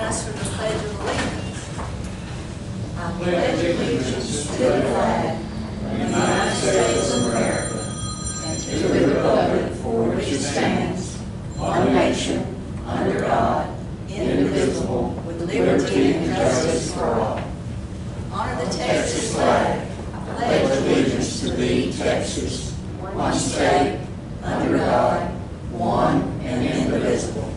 us for the Pledge of Allegiance. I pledge allegiance to the flag of the United States of America and to the republic for which it stands, one nation, under God, indivisible, with liberty and justice for all. Honor the Texas flag. flag. I pledge allegiance to thee, Texas, one state, under God, one and indivisible.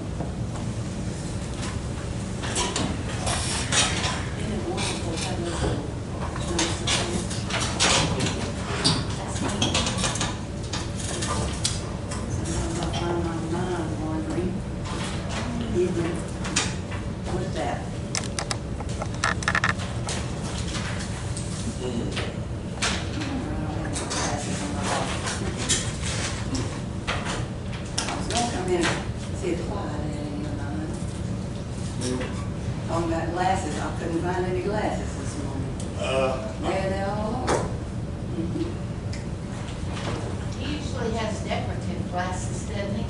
What's that? I was gonna come in and see if Clyde had any of mine. Talking about glasses, I couldn't find any glasses this morning. There they all are. He usually has decorative glasses, doesn't he?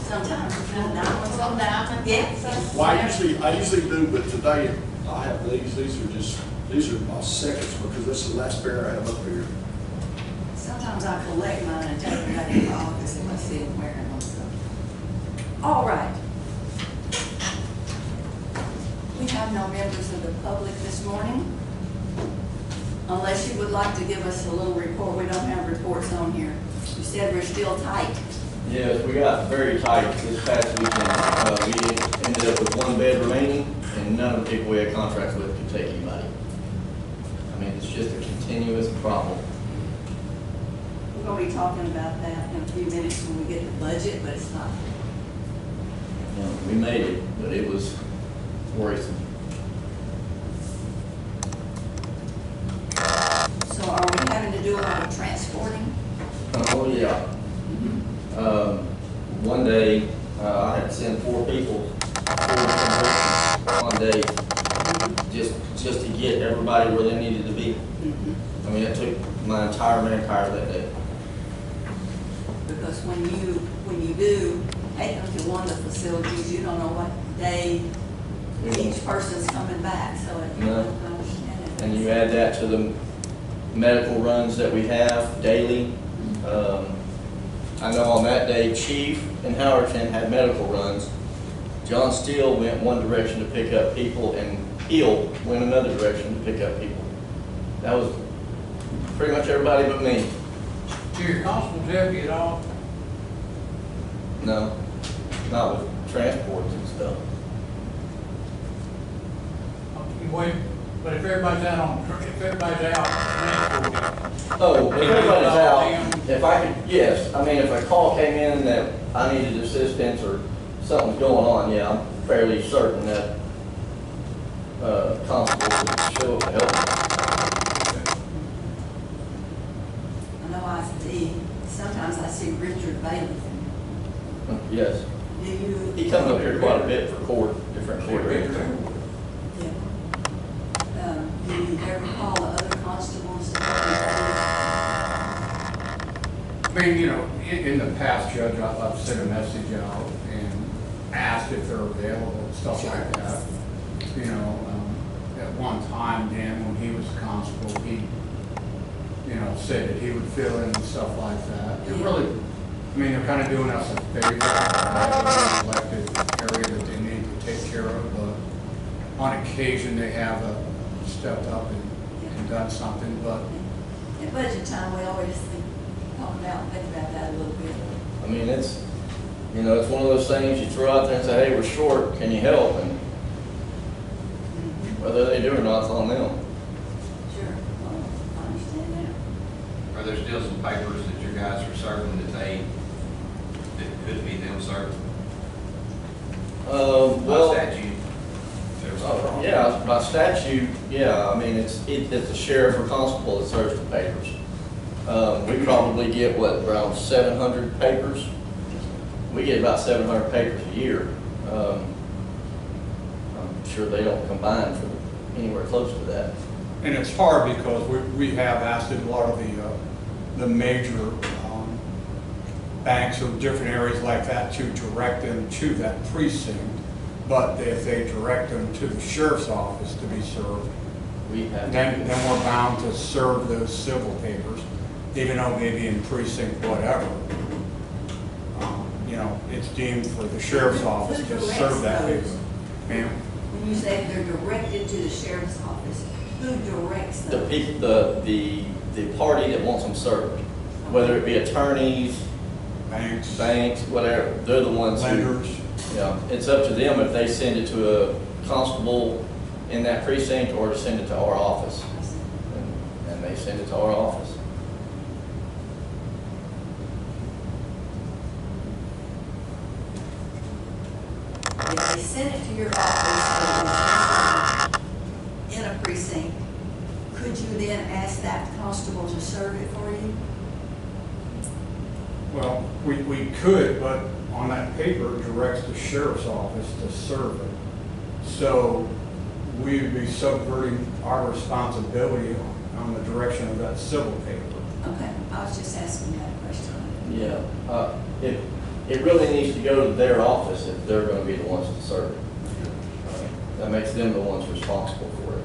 Sometimes, diamonds Some diamonds. Yes. Well, I usually do, but today I have these. These are my seconds because this is the last pair I have up here. Sometimes I collect mine and take them back to the office if I see them wearing them. So. All right. We have no members of the public this morning. Unless you would like to give us a little report. We don't have reports on here. You said we're still tight. Yes, we got very tight this past weekend. We ended up with one bed remaining, and none of the people we had contracts with could take anybody. I mean, it's just a continuous problem. We're going to be talking about that in a few minutes when we get the budget, but it's not. You know, we made it, but it was worrisome. So are we having to do a lot of transporting? Oh, yeah. One day, I had to send 4 people one day just to get everybody where they needed to be. I mean, it took my entire manpower that day. Because when you do take them to one of the facilities, you don't know what day each person's coming back, so it, No. I understand it. And you add that to the medical runs that we have daily. I know on that day, Chief and Howerton had medical runs. John Steele went one direction to pick up people, and Hill went another direction to pick up people. That was pretty much everybody but me. Do your constables help you at all? No, not with transports and stuff. Wait, but if everybody's out if everybody's out transporting, Oh, if everybody's out, if I could, yes, I mean, if a call came in that I needed assistance or something's going on, yeah, I'm fairly certain that constables would show up to help. I know sometimes I see Richard Bailey. Yes, Do you? he comes up here quite a bit for different court records. Yeah. Do you ever call the other constables? I mean, you know, in the past, Judge, I've sent a message out and asked if they're available and stuff like that. You know, at one time, Dan, when he was a constable, he, you know, said that he would fill in and stuff like that. It really, I mean, they're kind of doing us a favor. They have an elected area that they need to take care of, but on occasion, they have stepped up and done something, but. At budget time, we always think about that a little bit. I mean, it's, you know, it's one of those things you throw out there and say, hey, we're short, can you help? And whether they do or not, it's on them. Sure, well, I understand that. Are there still some papers that your guys are serving that could be them serving? Well, By statute? yeah, by statute, yeah, I mean, it's the sheriff or constable that serves the papers. We probably get, what, around 700 papers? We get about 700 papers a year. I'm sure they don't combine for anywhere close to that. And it's hard because we have asked in a lot of the major banks or different areas like that to direct them to that precinct. but if they direct them to the sheriff's office to be served, We have. then we're bound to serve those civil papers, even though maybe in precinct whatever. You know, it's deemed for the sheriff's office to serve that paper. Ma'am? When you say they're directed to the sheriff's office, who directs The them? people, the party that wants them served, whether it be attorneys, banks, whatever, they're the ones who. Lenders. Yeah, it's up to them if they send it to a constable in that precinct or to send it to our office. And they send it to our office. If they send it to your office in a precinct, could you then ask that constable to serve it for you? Well, we could, but on that paper, it directs the sheriff's office to serve it. So we'd be subverting our responsibility on the direction of that civil paper. Okay, I was just asking that question. Yeah, it really needs to go to their office if they're gonna be the ones to serve it. That makes them the ones responsible for it.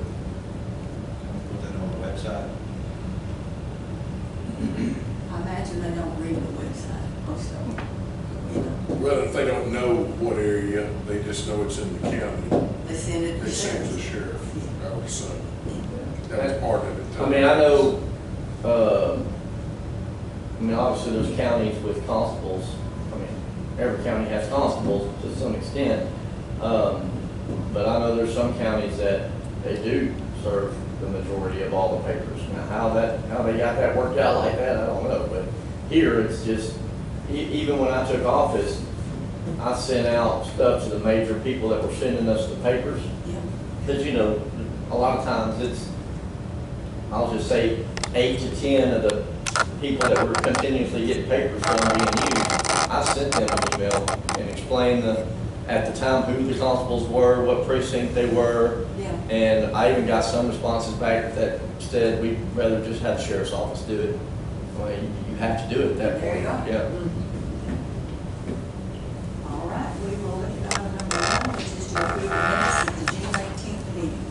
Put that on the website. I imagine they don't read the website, most of them. You know, Well, if they don't know what area, they just know it's in the county. they send it to They the send it to the sheriff. sheriff, I would assume. That was part of it. I mean, I know, obviously there's counties with constables. I mean, every county has constables to some extent. But I know there's some counties that they do serve the majority of all the papers. Now, how they got that worked out like that, I don't know. But here, it's just, even when I took office, I sent out stuff to the major people that were sending us the papers. Yeah. Because, you know, a lot of times it's, I'll just say 8 to 10 of the people that were continuously getting papers from being used, I sent them an email and explained at the time who the constables were, what precinct they were. Yeah. And I even got some responses back that said we'd rather just have the sheriff's office do it. Well, you have to do it at that There point. you go. Yeah. All right, we will look at item number 1, which is to approve the minutes of the June 18th meeting.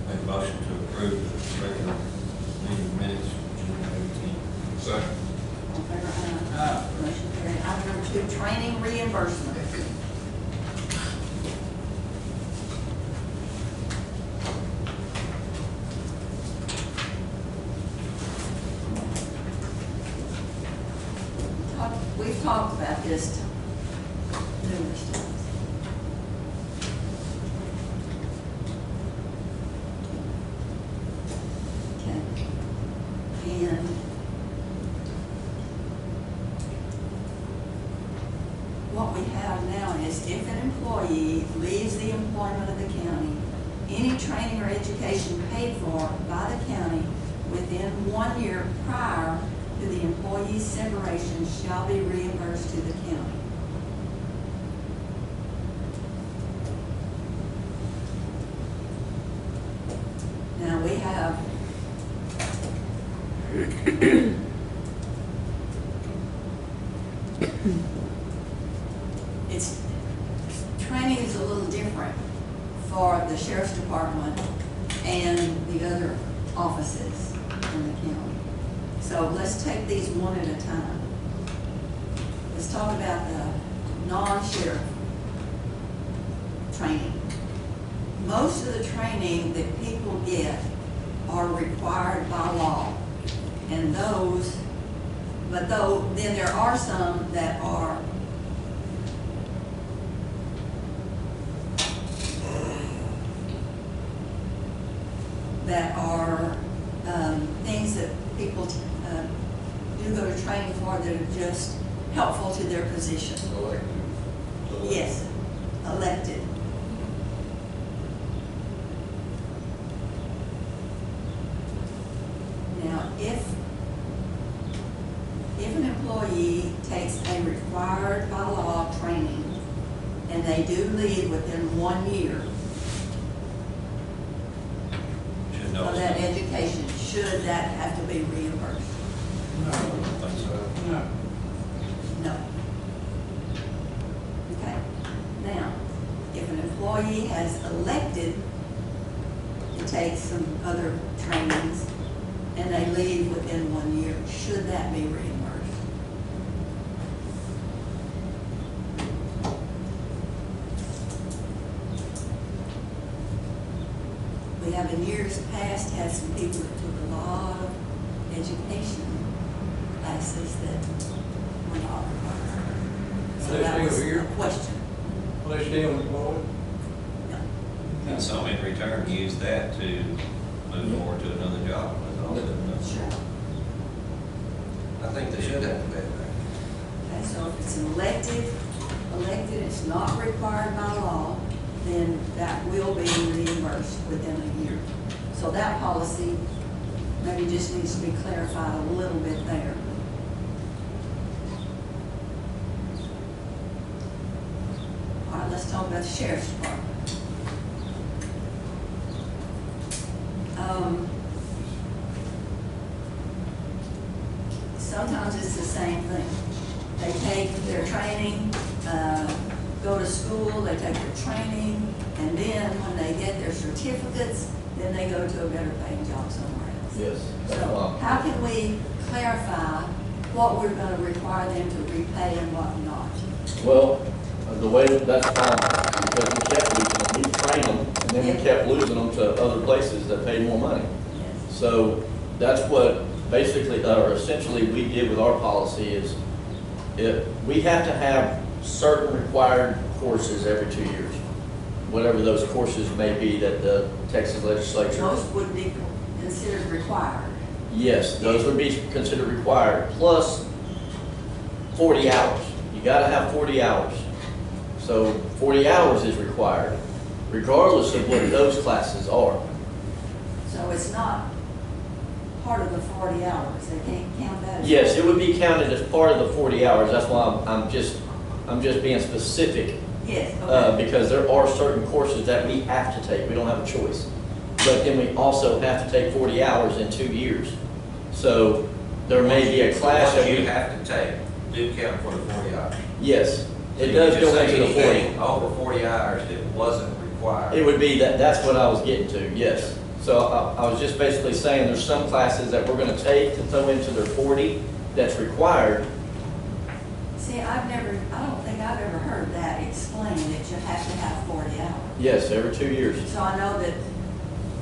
Make a motion to approve the regular meeting minutes from June 18th. Second. All in favor, aye. Motion carried. Item number 2, training reimbursement. We've talked about this numerous times. Okay. And what we have now is if an employee employee leaves the employment of the county, any training or education paid for by the county within 1 year prior to the employee's separation shall be reimbursed to the county. Now, we have it's, training is a little different for the sheriff's department and the other offices in the county. So let's take these one at a time. Let's talk about the non-sheriff training. Most of the training that people get are required by law. And those, but though, then there are some that are things that people do go to training for that are just helpful to their position. Elected. Yes, elected. Now, if an employee takes a required by law training and they do leave within 1 year Should know. of that education, should that have to be reimbursed? No. No. Okay. Now, if an employee has elected to take some other trainings and they leave within 1 year, should that be reimbursed? We have in years past had some people that took a lot of education classes that were not required. So that was a question. Well, they stay employed. No. And some in return use that to move forward to another job. That's all that- Sure. I think they should have to pay that. Okay, so if it's an elected, it's not required by law, then that will be reimbursed within a year. So that policy maybe just needs to be clarified a little bit there. All right, let's talk about the sheriff's department. Sometimes it's the same thing. They take their training, go to school, they take their training, and then when they get their certificates, then they go to a better paying job somewhere else. Yes, that's So why. how can we clarify what we're going to require them to repay and what not? Well, the way that's fine, because we kept losing them, we trained them, and then we kept losing them to other places that paid more money. Yes. So that's what basically, or essentially we did with our policy is, we have to have certain required courses every 2 years. Whatever those courses may be that the Texas legislature. Most would be considered required. Yes, those would be considered required, plus 40 hours. You gotta have 40 hours. So 40 hours is required, regardless of what those classes are. So it's not part of the 40 hours. They can't count that as. Yes, it would be counted as part of the 40 hours. That's why I'm just being specific. Yes, okay. Because there are certain courses that we have to take. We don't have a choice. But then we also have to take 40 hours in 2 years. So there may be a class that What we you have to take, do count for the 40 hours. Yes, it So you does just go say into the 40. anything over 40 hours that wasn't required. It would be that's what I was getting to, yes. So I was just basically saying there's some classes that we're gonna take to throw into their 40 that's required. See, I don't think I've ever heard that explained, that you have to have 40 hours. Yes, every 2 years. So I know that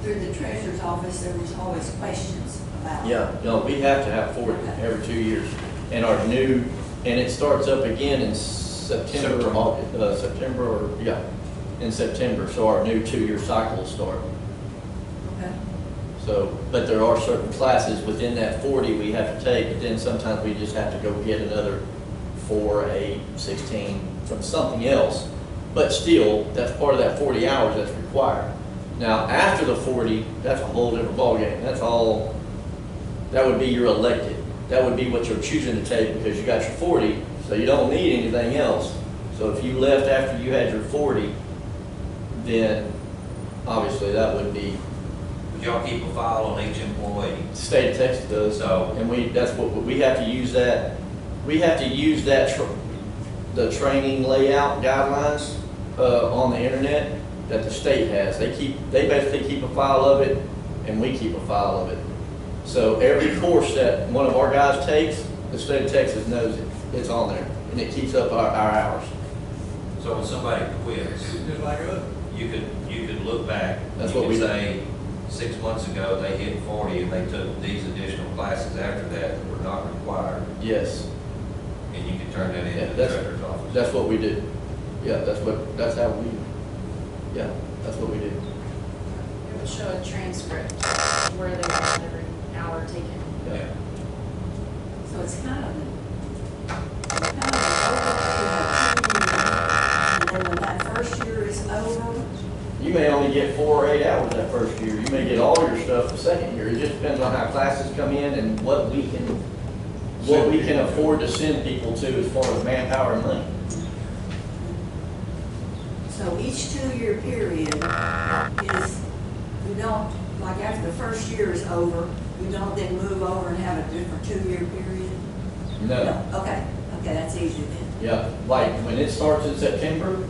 through the treasurer's office, there was always questions about. Yeah, no, we have to have 40 every 2 years. And our new, and it starts up again in September, in September. So our new 2-year cycle will start. Okay. So, but there are certain classes within that 40 we have to take, but then sometimes we just have to go get another 4, 8, 16 from something else But still, that's part of that 40 hours that's required. Now, after the 40, that's a whole different ballgame. That's all, that would be your elected. That would be what you're choosing to take because you got your 40, so you don't need anything else. So if you left after you had your 40, then obviously that would be, Would y'all keep a file on each employee? the state of Texas does. So- And that's what, we have to use that, the training layout guidelines, on the internet that the state has. They basically keep a file of it and we keep a file of it. So every course that one of our guys takes, the state of Texas knows it. It's on there and it keeps up our hours. So when somebody quits, Just like us. you could look back. That's you what could we- say 6 months ago, they hit 40 and they took these additional classes after that that were not required. Yes, And you can turn that Yeah, into the treasurer's office. that's what we do. Yeah, that's how we, yeah, that's what we do. It would show a transcript where they want every hour taken. Yeah. So it's kind of an overview, and then when that first year is over, You may only get 4 or 8 hours that first year. You may get all your stuff the second year. It just depends on how classes come in and what we can afford to send people to as far as manpower and money. so each 2-year period is, you don't, like after the first year is over, you don't then move over and have a different 2-year period? No. Okay, that's easy then. Yeah, like when it starts in September,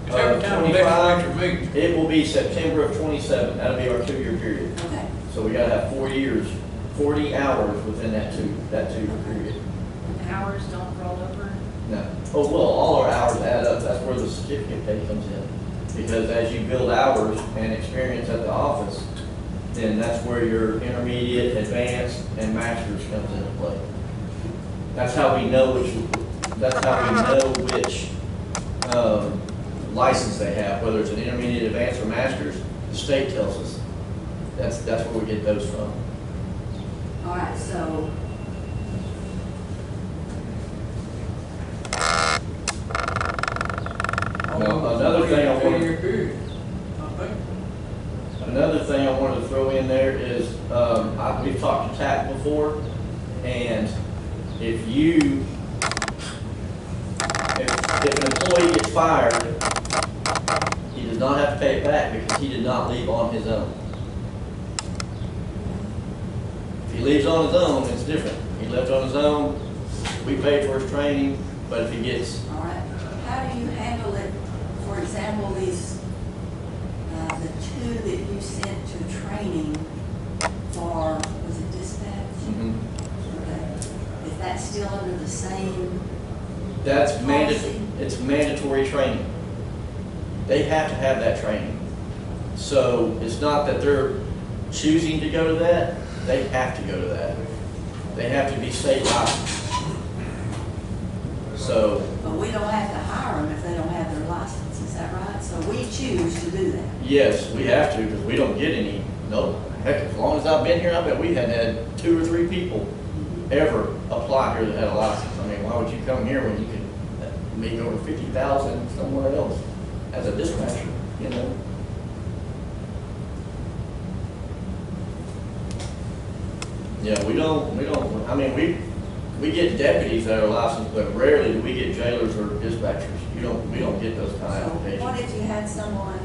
It's every time the 25, legislature meets. it will be September of 27. That'll be our 2-year period. Okay, So we gotta have 4 years, 40 hours within that 2-year period. Hours don't roll over. No. Oh, well, all our hours add up. That's where the certificate pay comes in. Because as you build hours and experience at the office, then that's where your intermediate, advanced, and master's comes into play. That's how we know which license they have, whether it's an intermediate, advanced, or master's. The state tells us. That's where we get those from. all right, so Now, another thing I wanted. 4-year period. I think. Another thing I wanted to throw in there is, we've talked to TAC before, and if an employee gets fired, he does not have to pay it back because he did not leave on his own. If he leaves on his own, it's different. He left on his own, we paid for his training, but if he gets, all right, how do you handle it? For example, these, the 2 that you sent to training for, was it dispatch? Okay. Is that still under the same? that's Policy. it's mandatory training. They have to have that training. So it's not that they're choosing to go to that, they have to go to that. They have to be state licensed. So, But we don't have to hire them if they don't have their license, is that right? So we choose to do that. yes, we have to, because we don't get any, no, heck, as long as I've been here, I bet we had 2 or 3 people ever apply here that had a license. I mean, why would you come here when you could make over 50,000 somewhere else as a dispatcher, you know? Yeah, we don't, I mean, we get deputies that are licensed, but rarely do we get jailers or dispatchers. We don't get those kind of So what applications. if you had someone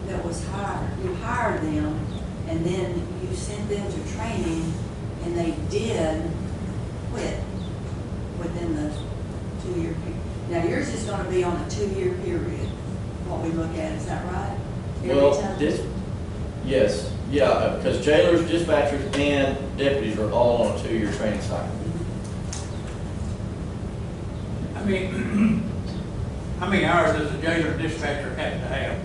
that was hired, you hired them, and then you sent them to training, and they did quit within the 2-year period? Now, yours is gonna be on a 2-year period, what we look at, is that right? Every Well, time? yes, yeah, because jailers, dispatchers, and deputies are all on a 2-year training cycle. I mean, how many hours does a jailer dispatcher have to have?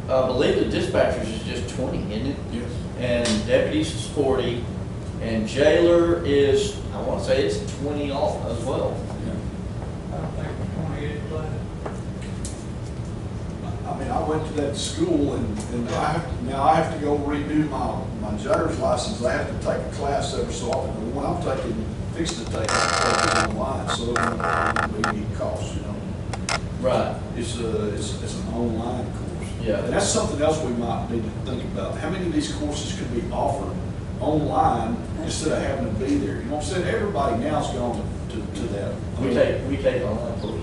I believe the dispatchers is just 20, isn't it? Yes. And deputies is 40, and jailer is, I want to say it's 20 off as well. I don't think it's 20 is planned. I mean, I went to that school and I have to go redo my judge's license. I have to take a class every so often. The one I'm taking fixing to take it online, so it won't be any cost, you know. Right. It's an online course. Yeah. And that's something else we might need to think about. How many of these courses could be offered online instead of having to be there? You know what I'm saying? Everybody now's gone to that. I mean, We take online courses.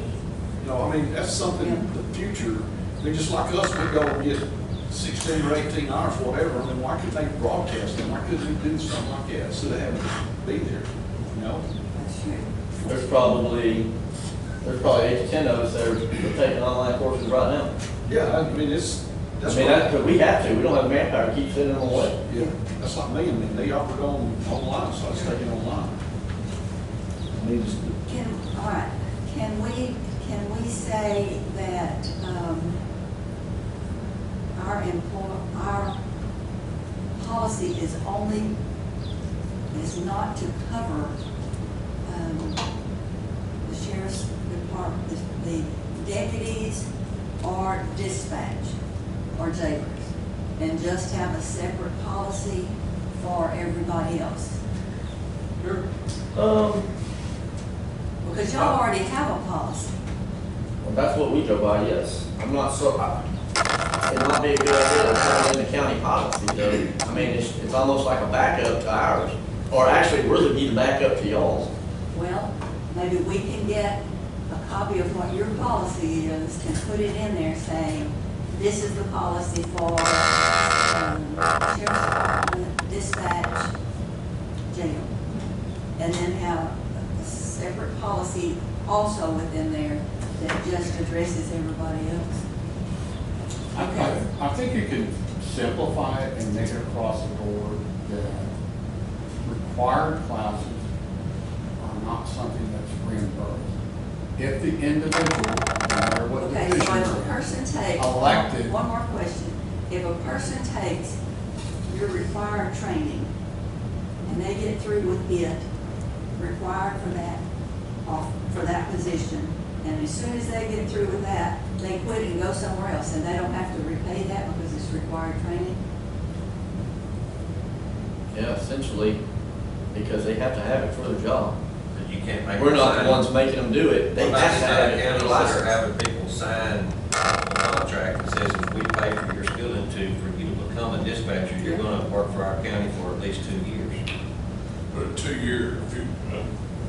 you know, I mean, that's something, the future, I mean, just like us, we go and get 16 or 18 hours, whatever. I mean, why couldn't they broadcast them? Why couldn't they do something like that instead of having to be there, you know? That's true. There's probably 8 to 10 of us that are taking online courses right now. Yeah, I mean, that's Because we have to, we don't have manpower to keep sending them away. yeah, that's like me. I mean, they offered online, so I was taking online. I mean, just, All right, can we say that, our policy is not to cover, the sheriff's department, the deputies or dispatch or jailers, and just have a separate policy for everybody else? sure. Because y'all already have a policy. Well, that's what we go by, yes. I'm not so, it might be a good idea to put it in the county policy, though. I mean, it's almost like a backup to ours. Or actually, we're the backup to y'all's. Well, maybe we can get a copy of what your policy is and put it in there saying, this is the policy for sheriff's department, dispatch, jail. And then have a separate policy also within there that just addresses everybody else. I think you can simplify it and make it across the board that required classes are not something that's reimbursed. If the individual, no matter what Okay, so division if a they're person takes, elected. one more question. If a person takes your required training and they get through with it, required for that position, and as soon as they get through with that, they quit and go somewhere else, and they don't have to repay that because it's required training? Yeah, essentially, because they have to have it for their job. But you can't make. We're them not sign. the ones making them do it. They What have about to have the it for counties the that are license. having people sign a contract that says if we pay for your schooling for you to become a dispatcher, you're gonna work for our county for at least 2 years. But 2 years, if you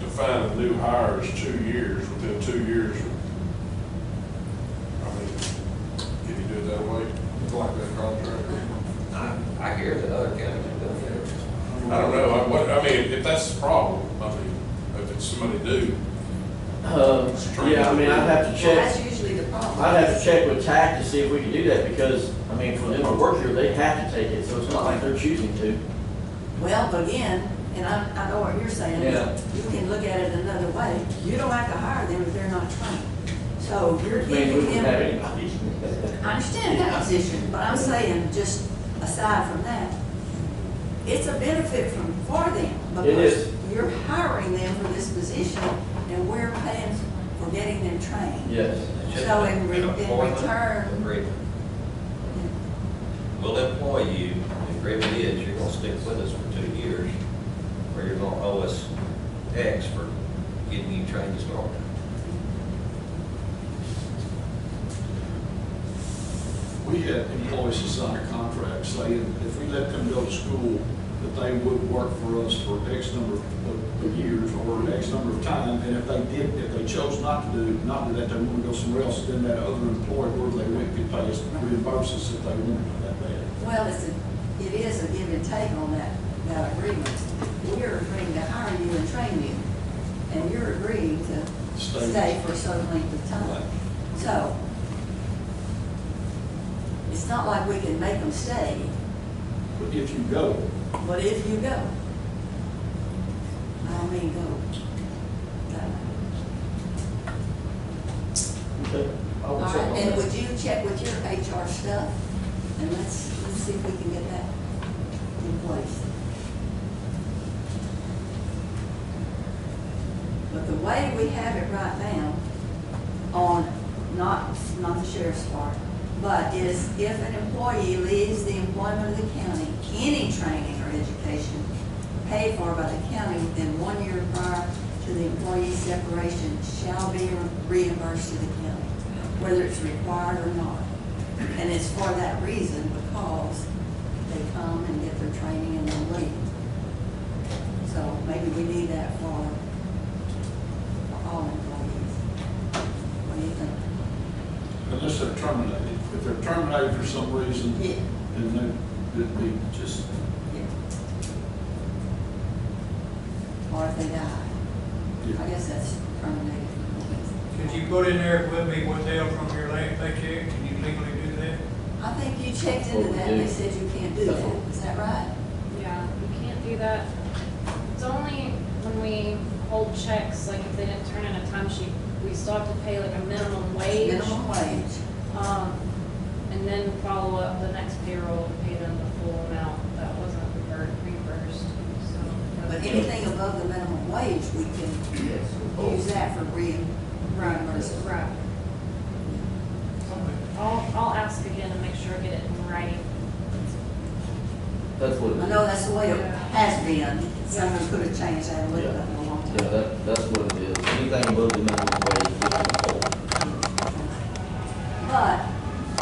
define a new hire as 2 years, within 2 years, I mean, can you do it that way, like that contract? I hear that other counties have done that. I don't know, I mean, if that's the problem, I mean, if it's somebody new. Yeah, I mean, I'd have to Well, check. that's usually the problem. I'd have to check with TAC to see if we can do that, because, I mean, for them to work here, they have to take it, so it's not like they're choosing to. Well, again, and I know what you're saying, Yeah. you can look at it another way. You don't have to hire them if they're not trained. So you're I mean, we giving wouldn't have them, anybody. I understand that position, but I'm saying, just aside from that, it's a benefit for them. It is. Because you're hiring them for this position, and we're paying for getting them trained. Yes. It's just So an employment return- agreement. We'll employ you, the agreement is you're gonna stick with us for 2 years, or you're gonna owe us X for getting you trained to start. We had employees who sign a contract saying if we let them go to school, that they would work for us for X number of years or X number of time, and if they chose not to do that, they want to go somewhere else, then that other employer, where they went, could pay us, reimburse us if they wanted that bad. Well, it is a give and take on that agreement. We're agreeing to hire you and train you, and you're agreeing to stay for a certain length of time. Right. So, it's not like we can make them stay, But if you go, but if you go, I mean, go. Okay. I All will right, check on and that. would you check with your HR stuff, and let's see if we can get that in place. But the way we have it right now, on, not the sheriff's part, but is if an employee leaves the employment of the county, any training or education, paid for by the county within 1 year prior to the employee's separation shall be reimbursed to the county, whether it's required or not. And it's for that reason, because they come and get their training and then leave. So maybe we need that for all employees. What do you think? Unless they're terminated. If they're terminated for some reason, Yeah. then it'd be just, Or if they die. yeah. I guess that's terminated. Could you put in there with me withheld from your last paycheck? Can you legally do that? I think you checked into that, and they said you can't do that. Is that right? Yeah, you can't do that. It's only when we hold checks, like if they didn't turn in a timesheet, we still have to pay like a minimum wage. Minimum wage. And then follow up the next payroll to pay them the full amount that wasn't reimbursed, so. But anything above the minimum wage, we can use that for reimbursement. Right. I'll ask again and make sure I get it in writing. That's what it is. I know that's the way it has been. Someone could have changed that a little bit in a long Yeah, time. that's what it is. Anything above the minimum wage, we can hold. But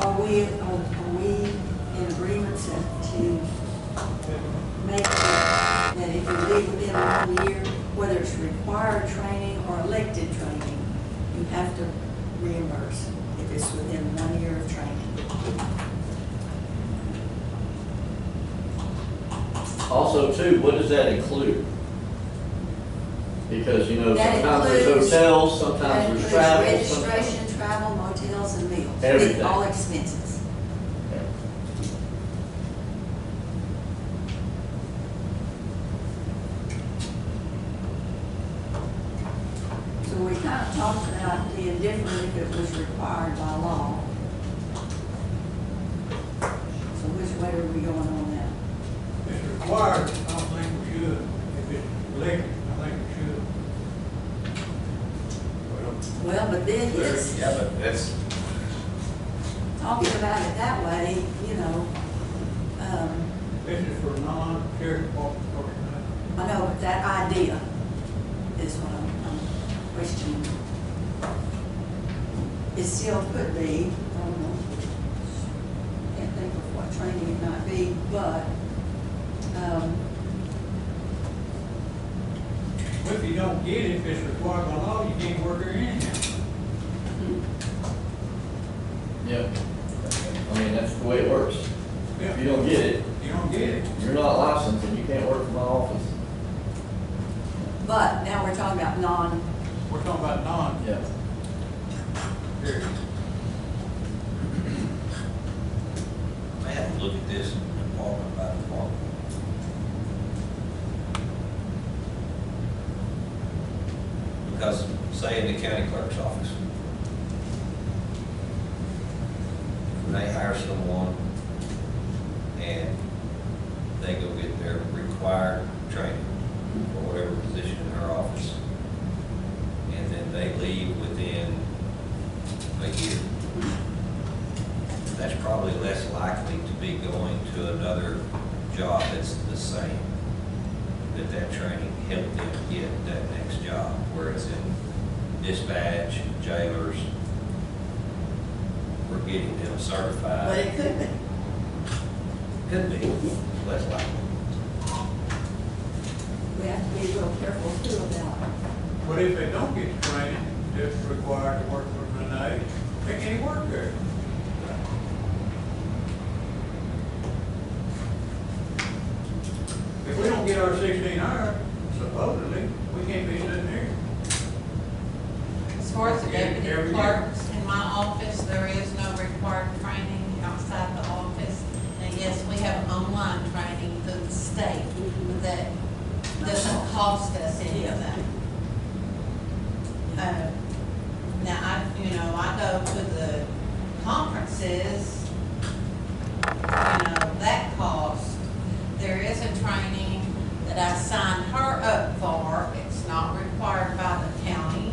are we in agreement to make sure that if you leave within 1 year, whether it's required training or elected training, you have to reimburse if it's within 1 year of training? Also, too, what does that include? Because, you know, That sometimes there's includes- hotels, sometimes That there's includes travel. registration, travel, motels, and meals. Everything. All expenses. So we kind of talked about being different if it was required by law. So which way are we going on that? If it's required, I don't think we should. If it's elected, I think we should. Well, but then it's Yeah, but that's, talking about it that way, you know, This is for non-sheriff department personnel. I know, but that idea is what I'm questioning. It still could be, I don't know, can't think of what training it might be, but, If you don't get it, if it's required by law, you can't work there anyhow. Yeah. I mean, that's the way it works. If you don't get it, You don't get it. you're not licensed and you can't work from my office. but now we're talking about We're talking about Yeah. non-sheriff. I have to look at this department by department. Because, say in the county clerk's office, when they hire someone and they go get their required training for whatever position in their office, and then they leave within a year, that's probably less likely to be going to another job that's the same, that training helped them get that next job, whereas in dispatch, jailers, we're getting them but certified. it could be. Could be less likely. We have to be a little careful too about it. But if they don't get the training, that's required to work for Renee, they can't work there. If we don't get our 16 hours, supposedly, we can't be sitting here. As far as the deputy Every year. clerks in my office, there is no required training outside the office. And yes, we have online training through the state that doesn't cost us anything. Now, I go to the conferences, that cost. There is a training that I signed her up for. It's not required by the county,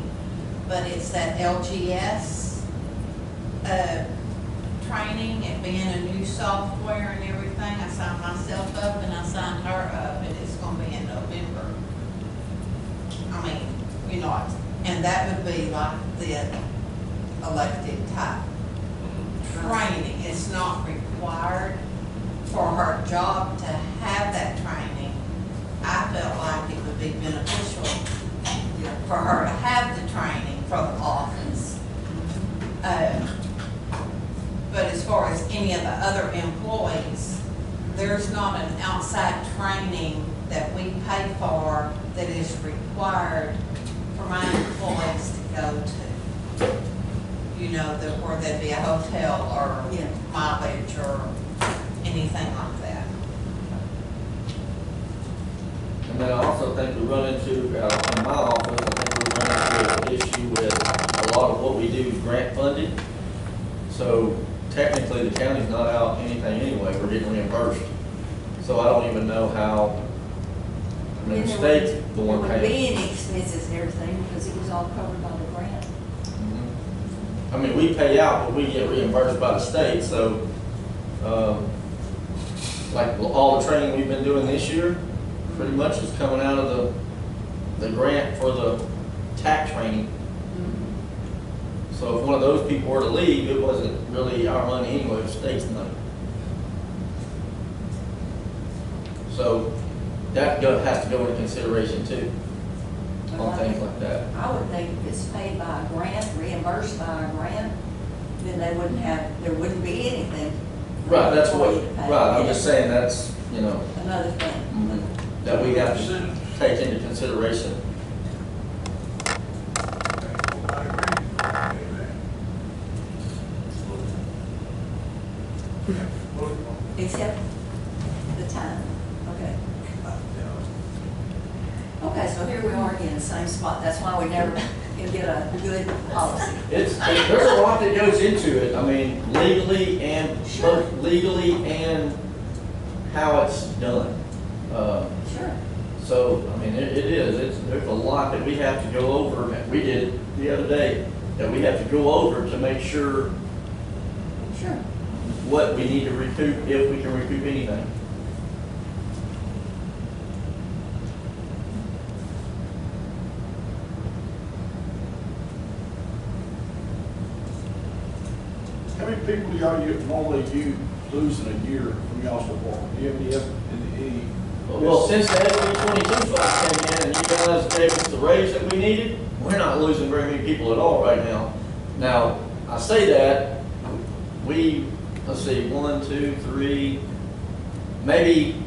but it's that LGS, training, it being a new software and everything. I signed myself up and I signed her up, and it's gonna be in November. I mean, you know, and that would be like the elected type training. It's not required for her job to have that training. I felt like it would be beneficial for her to have the training for the office. But as far as any of the other employees, there's not an outside training that we pay for that is required for my employees to go to. You know, where there'd be a hotel or Yeah. mileage or anything like that. And then I also think we run into, in my office, I think we run into an issue with a lot of what we do is grant funded. So technically, the county's not out anything anyway, we're getting reimbursed. So I don't even know how, I mean, the state's the one There wouldn't be paying. any expenses and everything because it was all covered by the grant. I mean, we pay out, but we get reimbursed by the state, so, like, all the training we've been doing this year, pretty much is coming out of the grant for the TAC training. So if one of those people were to leave, it wasn't really our money anyway, it was state's money. So that has to go into consideration too, on things like that. I would think if it's paid by a grant, reimbursed by a grant, then there wouldn't be anything. for Right, that's the what, employee to pay. right, I'm just saying that's, Another thing. that we have to take into consideration. I agree. Except the time, okay. Okay, so here we are again, same spot, that's why we never can get a good policy. There's a lot that goes into it, I mean, legally and, Sure. both legally and how it's done. Sure. So, I mean, it is, there's a lot that we have to go over, we did the other day, that we have to go over to make sure Sure. what we need to recoup, if we can recoup anything. How many people normally you lose in a year from y'all's department? Do you have any? Well, since the SB 22 funds came in and you guys gave us the raise that we needed, we're not losing very many people at all right now. Now, I say that, let's see, 1, 2, 3, maybe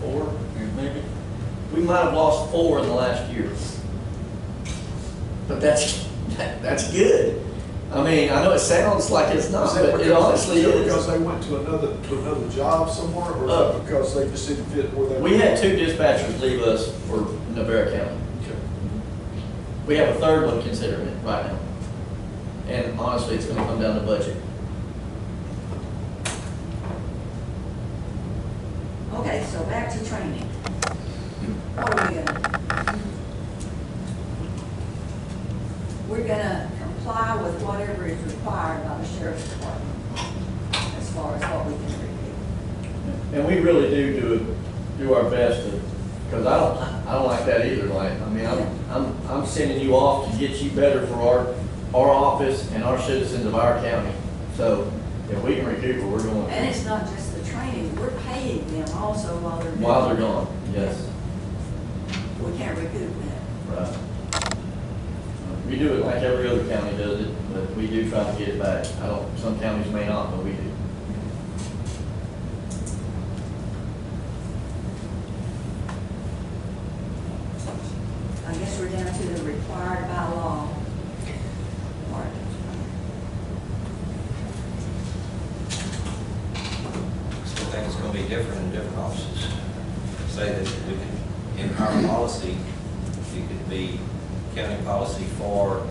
4, maybe. We might have lost 4 in the last year. But that's good. I mean, I know it sounds like it's not, but it honestly is. Because they went to another job somewhere, or is it because they just didn't fit where they were? We had 2 dispatchers leave us for Navarre County. We have a third one considering it right now. And honestly, it's gonna come down to budget. Okay, so back to training. What are we gonna do? We're gonna comply with whatever is required by the sheriff's department as far as what we can review. And we really do our best to, because I don't like that either, like, I mean, I'm sending you off to get you better for our office and our citizens of our county. So if we can recoup it, we're going. And it's not just the training, we're paying them also while they're. While they're gone, yes, We can't recoup that. right. We do it like every other county does it, but we do try to get it back. Some counties may not, but we do. I guess we're down to the required by law part. Still think it's gonna be different in different offices. Say that we could, in our policy, it could be county policy for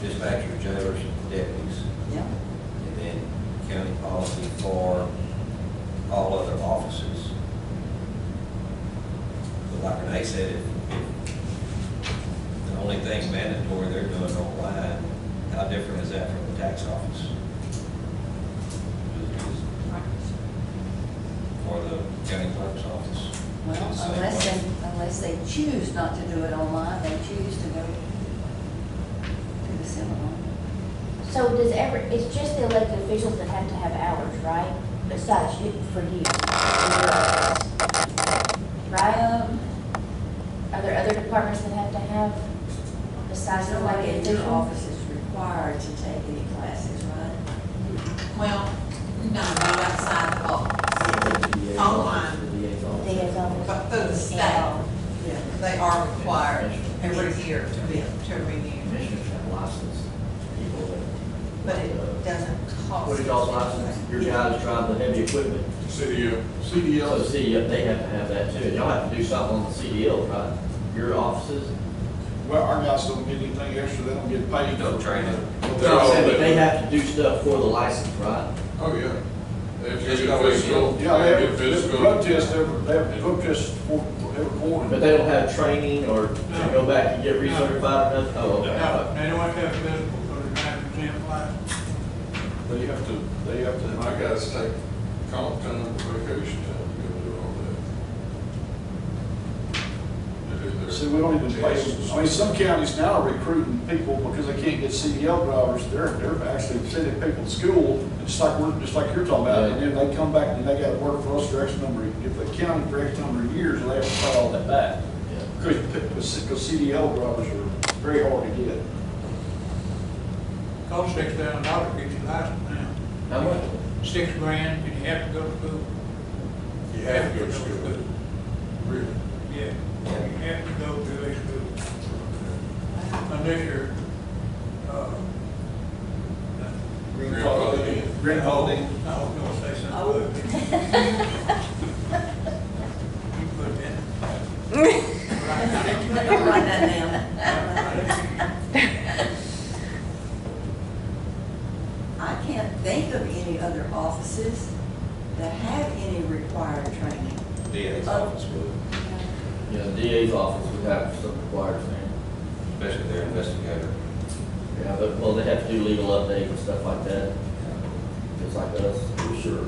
dispatchers, jailers, deputies, Yeah. and then county policy for all other offices. But like Renee said, if the only thing mandatory they're doing online, how different is that from the tax office? Or the county clerk's office? Well, Is it the same unless way? they, unless they choose not to do it online, they choose to go to the seminar. So it's just the elected officials that have to have hours, right? Besides you, for you. Right? Are there other departments that have to have besides the So like elected in your officials? office is required to take any classes, right? Well, no, not outside the office. Online, DA's office? but through the state, Yeah. they are required every year to renew. Commissioners have licensed people that. But it doesn't cost. What do y'all's license? Your guys drive the heavy equipment? CDL. So the CDL, they have to have that too. And y'all have to do something on the CDL, right? Your offices? Well, our guys don't get anything extra, they don't get paid. No training. No, I'm saying, but they have to do stuff for the license, right? Oh, yeah. They have to Just get go physical. Yeah, they Get have physical. drug tests they have drug tests for every quarter. But they don't have training or to go back and get recertified or nothing? Oh, okay. No, they don't have to have physical for the 9% license. They have to. My guys take comp time, vacation time, to go do all that. They do their See, we don't even pay, I mean, some counties now are recruiting people because they can't get CDL drivers, they're actually sending people to school, just like you're talking about, and then they come back and they gotta work for us for X number, if they counted for X number of years, they have to pay all that back. Because CDL drivers are very hard to get. Cost $6,000 to get your license now. How much? $6 grand, and you have to go to school. You have to go to school. Really? Yeah, you have to go to a school. Unless you're, Grandfather in. Grandfathering. I was gonna say something. Oh. You put that. Write that down. I can't think of any other offices that have any required training. DA's office would, Yeah, the DA's office would have some required training. especially their investigator. Yeah, but, well, they have to do legal updates and stuff like that, just like us, for sure.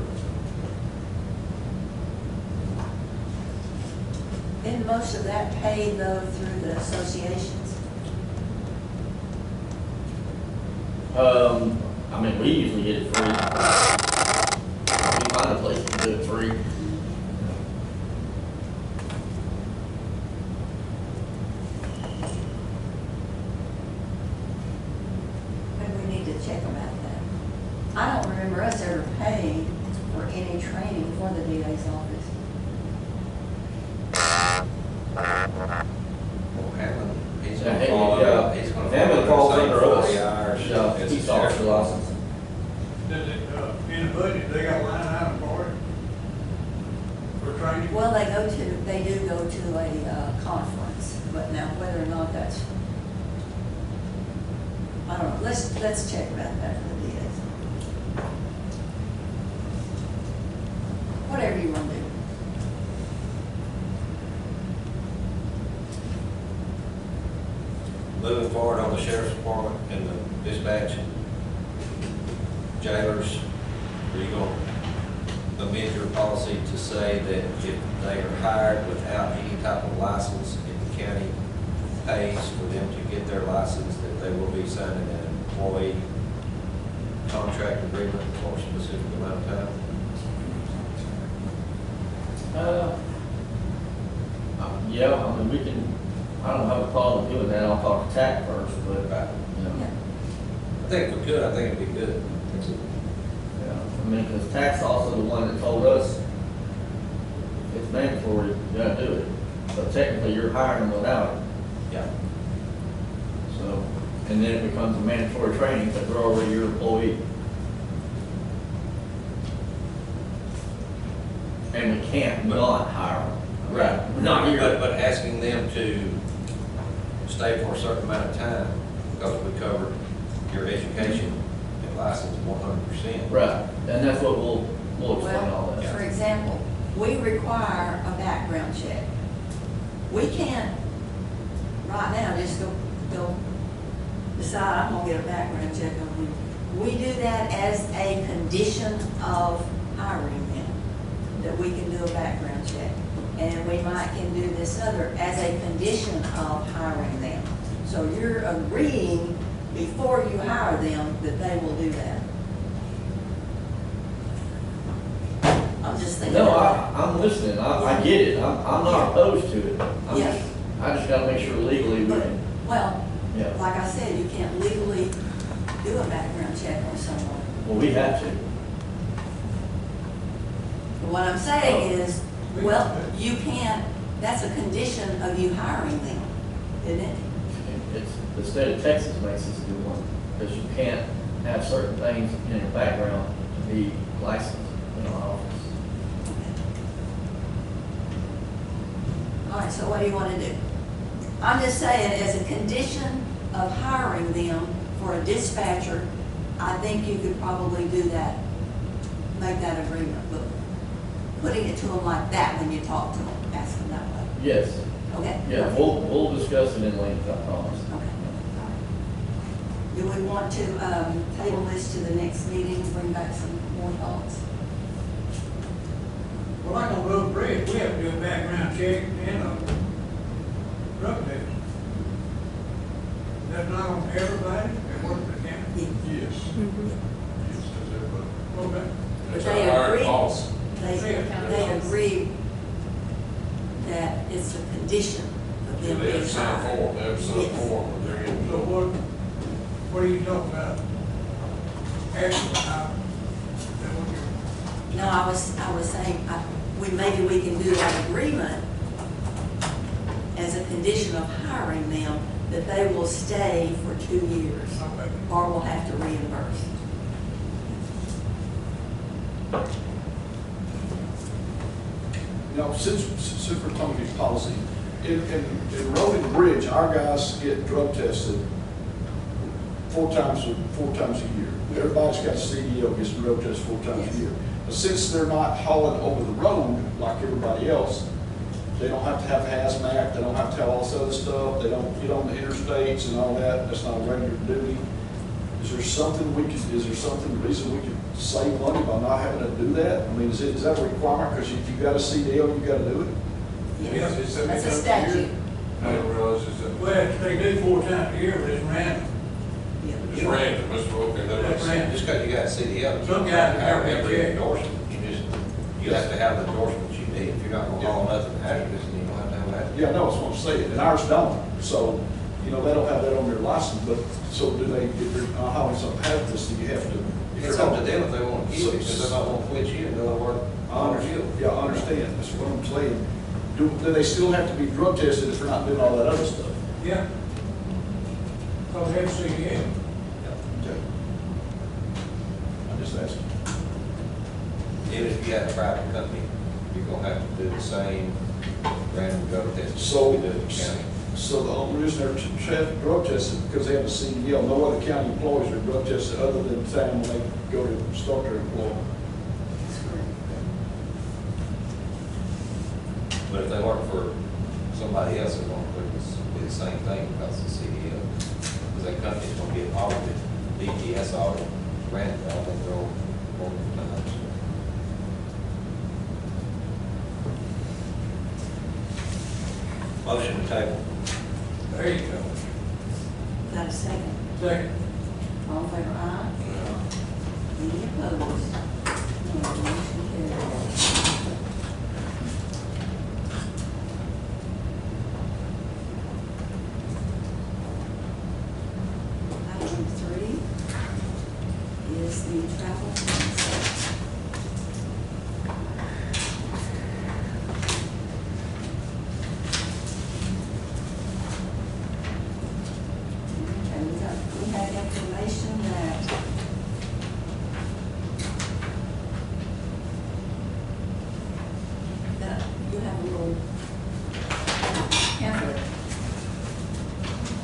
Isn't most of that paid though through the associations? I mean, we usually get it free. We find a place to do it free. Maybe we need to check about that. I don't remember us ever paying for any training for the DA's office. Well, Hammond, he's Yeah, gonna fall yeah. under, he's gonna fall Hammond under falls the same under 40 us. hours. Yeah, as the he's officer sheriff. license. Does it, in the budget, they got line item for it? For training? Well, they do go to a conference, but now whether or not that's, I don't know, let's check about that for the DA's. Whatever you want to do. Moving forward on the sheriff's department and the dispatch, jailers, are you going to amend your policy to say that if they are hired without any type of license, if the county pays for them to get their license, that they will be signing an employee contract agreement for a specific amount of time? Yeah, I mean, we can, I don't have a problem doing that, I'll talk to TAC first, but, you know. Yeah. I think if we could, I think it'd be good. Yeah, I mean, because TAC's also the one that told us it's mandatory, you gotta do it. But technically, you're hiring them without it, Yeah. so, and then it becomes a mandatory training because they're already your employee. And we can't not hire them. Right. Not here. But asking them to stay for a certain amount of time, because we covered your education and license 100%. Right, and that's what we'll explain all Well, that. for example, we require a background check. We can't, right now, just go decide, I'm gonna get a background check on you. We do that as a condition of hiring them, that we can do a background check. and we might can do this other as a condition of hiring them. So you're agreeing before you hire them that they will do that. I'm just thinking. No, about I'm listening, I get it, I'm not opposed to it. Yeah. I just gotta make sure legally we But, can, well, yeah, like I said, you can't legally do a background check on someone. well, we have to. But what I'm saying is, well, you can't, that's a condition of you hiring them, isn't it? It's, the state of Texas makes us do one, because you can't have certain things in your background to be licensed in our office. All right, so what do you want to do? I'm just saying, as a condition of hiring them for a dispatcher, I think you could probably do that, make that agreement, but putting it to them like that when you talk to them, ask them that way. Yes, Okay? yeah, we'll discuss it in length, I promise. Okay. All right. Do we want to table this to the next meeting and bring back some more thoughts? Well, like on Road Bridge, we have to do a background check and a drug test. That's not on everybody that works for the county. Yes. Yes, does everybody. Okay. But It's they our agree. policy. They agree that it's a condition of them They have being some hired. form, they have some Yes. form when they're in. So what are you talking about? Action, is that what you're? No, I was saying, maybe we can do that agreement as a condition of hiring them, that they will stay for 2 years, Okay. or we'll have to reimburse. You know, since we're talking about policy, in Road and Bridge, our guys get drug tested four times a year. Everybody's got a CDL, gets drug tested 4 times a year. But since they're not hauling over the road like everybody else, they don't have to have hazmat, they don't have to have all this other stuff, they don't get on the interstates and all that, that's not a regular duty. Is there something reason we could save money by not having to do that? I mean, is that a requirement? Because if you got a CDL, you gotta do it? Yes, it's That's a statute. I didn't realize it's a, Well, they do 4 times a year, but it's random. Yeah. it's random, Mr. Okay, that makes That's sense. random. Just because you got a CDL. Some guys have to every check. endorsement, you have to have the endorsement you need. If you're not gonna haul nothing hazardous, then you don't have to have that. Yeah, no, that's what I'm saying, and ours don't, so, you know, they don't have that on their license, but, so do they, if they're hauling something hazardous, do you have to? It's up to them if they want to keep it, because they're not gonna quit you, they'll work on you. Yeah, I understand, that's what I'm saying. Do they still have to be drug tested if they're not doing all that other stuff? Yeah. Because they have CDL. Okay. I'm just asking. Even if you have a private company, you're gonna have to do the same random drug test. So, you do in the county. so the only reason they're drug tested is because they have a CDL. No other county employees are drug tested other than the time when they go to start their employment. That's correct. But if they work for somebody else, it's gonna be the same thing because the CDL. Because that company's gonna get audited, DPS audit, random, I think they're all times. Motion to table. There you go. Got a second? Second. All in favor, aye? Any opposed? No, motion carries. Item 3 is the travel policy. Okay, we had information that you have a little pamphlet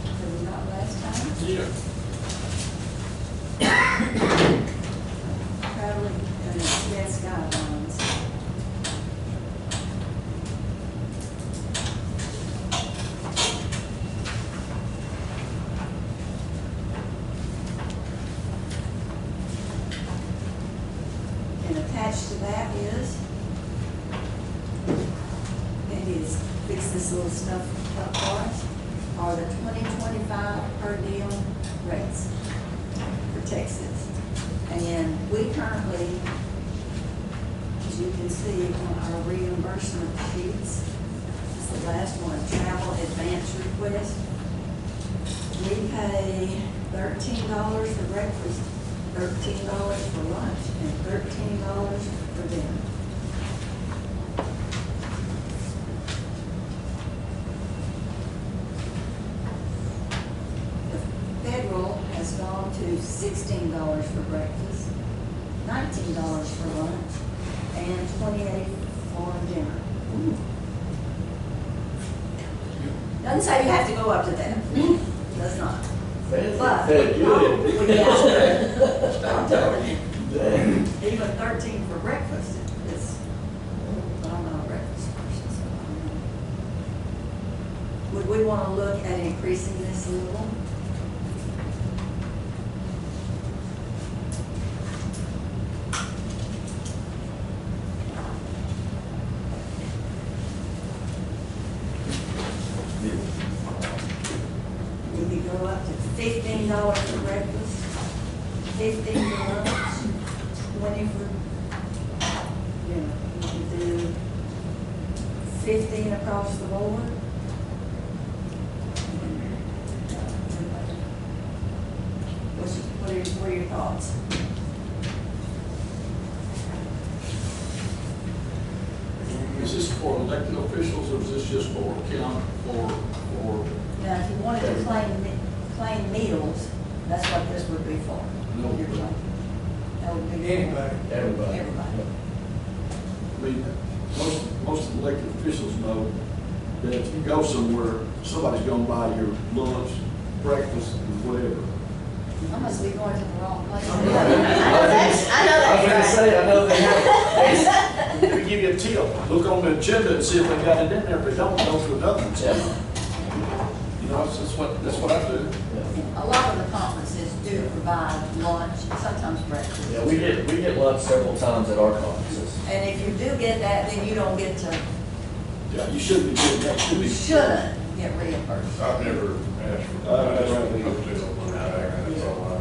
that we got last time. Yeah. Traveling and expense guidelines. And attached to that is this little stuff up for us, are the 2025 per diem rates for Texas. And we currently, as you can see on our reimbursement sheets, it's the last one, travel advance request. We pay $13 for breakfast, $13 for lunch, and $13 for dinner. The federal has gone to $16 for breakfast, $19 for lunch, and $28 for dinner. Doesn't say you have to go up to that. Does not. But, Fed good. I'm telling you, Dang. even 13 for breakfast is, but I'm not a breakfast person, so I don't know. Would we want to look at increasing this a little? We could go up to $15 for breakfast, 15 for lunch, 20 for, you know, you could do 15 across the board. What are your thoughts? Is this for elected officials or is this just for county, for? Now, if you wanted to claim meals, that's what this would be for. No. Your claim. That would be for Anybody. Everybody. everybody. I mean, most elected officials know that if you go somewhere, somebody's gonna buy your lunch, breakfast, and whatever. I must be going to the wrong place. I was gonna say, I know they have. They give you a tip, look on the agenda and see if they got it in there, if they don't, go to another one. Yeah. You know, that's what I do. A lot of the conferences do provide lunch, sometimes breakfast. Yeah, we get lunch several times at our conferences. And if you do get that, then you don't get to, Yeah, you shouldn't be getting that, should you be. shouldn't get reimbursed. I've never asked for I've never hotel had money back, that's all I.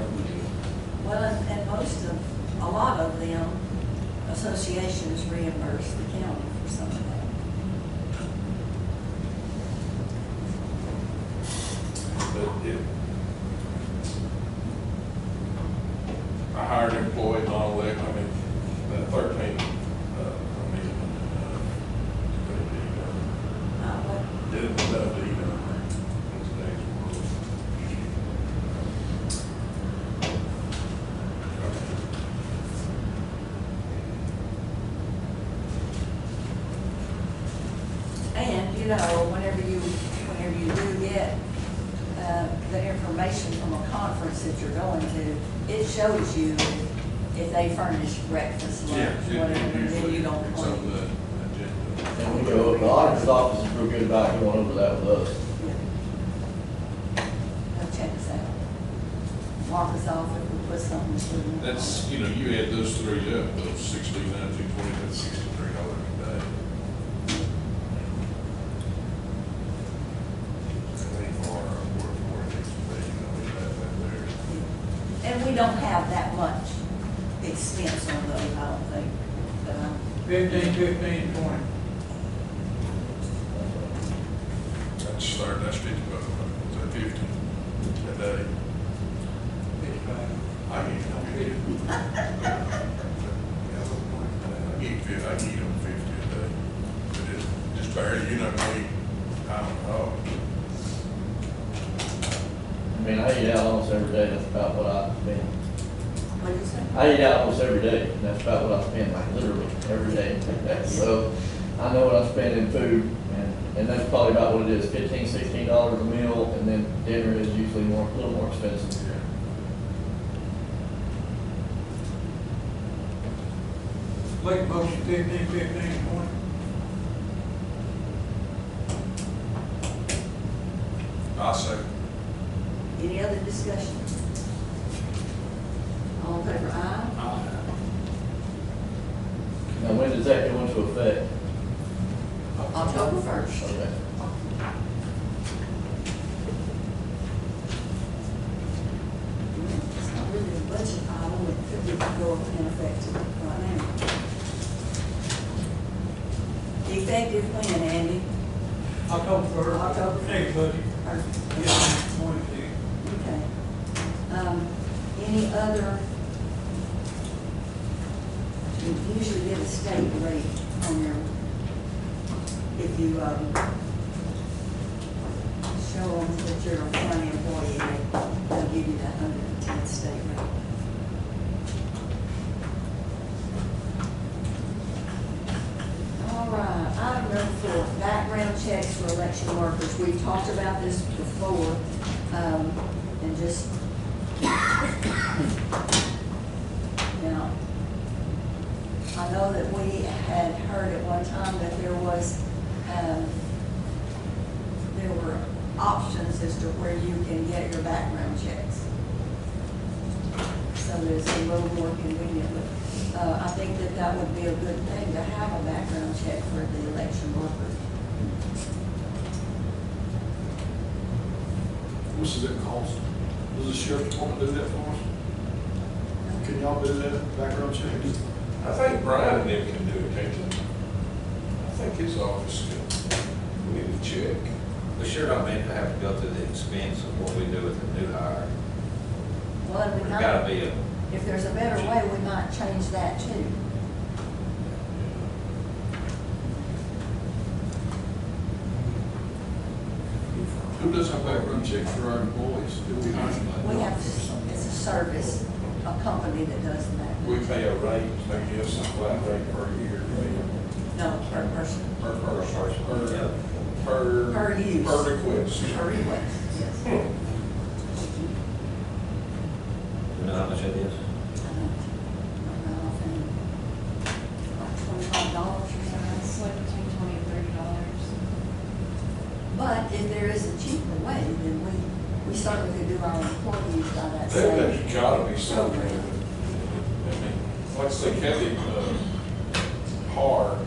Well, and a lot of them, associations reimburse the county for some of that. But it, I hired employees, non-elect, I mean, 13, I mean, What- didn't know that even in today's world. And, you know, whenever you do get, the information from a conference that you're going to, it shows you if they furnish breakfast, lunch, whatever, and then you don't It's on claim. the agenda. And we go, the auditor's office is real good about going over that with us. Go check us out. Mark us off if we put something through. That's, you know, you add those three up, those 16, 19, 20, that's $63 a day. That ain't far where it needs to be, you know, we have that there. And we don't have that much expense on those, I don't think. But, 15, 15, 20. That's 50 bucks, so 50 a day. I eat, I eat them 50 a day. But it's just barely, you know, me, I don't know. I mean, I eat out almost every day, that's about what I spend. what do you say? I eat out almost every day, and that's about what I spend, like literally every day. So I know what I spend in food, and that's probably about what it is, $15, $16 a meal, and then dinner is usually a little more expensive. Make a motion 15, 15, 20. I say, Any other discussion? All in favor, aye? Now, when does that go into effect? October 1st. Okay. go in effect right now. Effective when, Andy? October first. October. Next budget. Perfect. Yeah, 26. Okay. Any other, you usually get a state rate on your, if you, show them that you're a county employee, they'll give you that 110 state rate. All right, item number 4, background checks for election workers. We've talked about this before, and just, now, I know that we had heard at one time that there were options as to where you can get your background checks. So that it's a little more convenient, but I think that that would be a good thing to have a background check for the election workers. What does it cost? Does the sheriff department do that for us? Can y'all do that, background checks? I think Brian and them can do it, can't they? I think his office can. We need to check. We sure don't mean to have to go through the expense of what we do with the new hire. Well, we There's might, gotta be a, if there's a better way, we might change that too. Who does our background checks for our employees? Do we hire somebody? We have, it's a service, a company that does that. We pay a rate, I guess, a flat rate per year, No, per person, per person, yeah. per use. per request. Per request, yes. You know how much it is? $25 or It's something. like between $20 and $30. But if there is a cheaper way, then we certainly could do our employees by that same. There's gotta be something. I mean, like I say, Kathy, HAR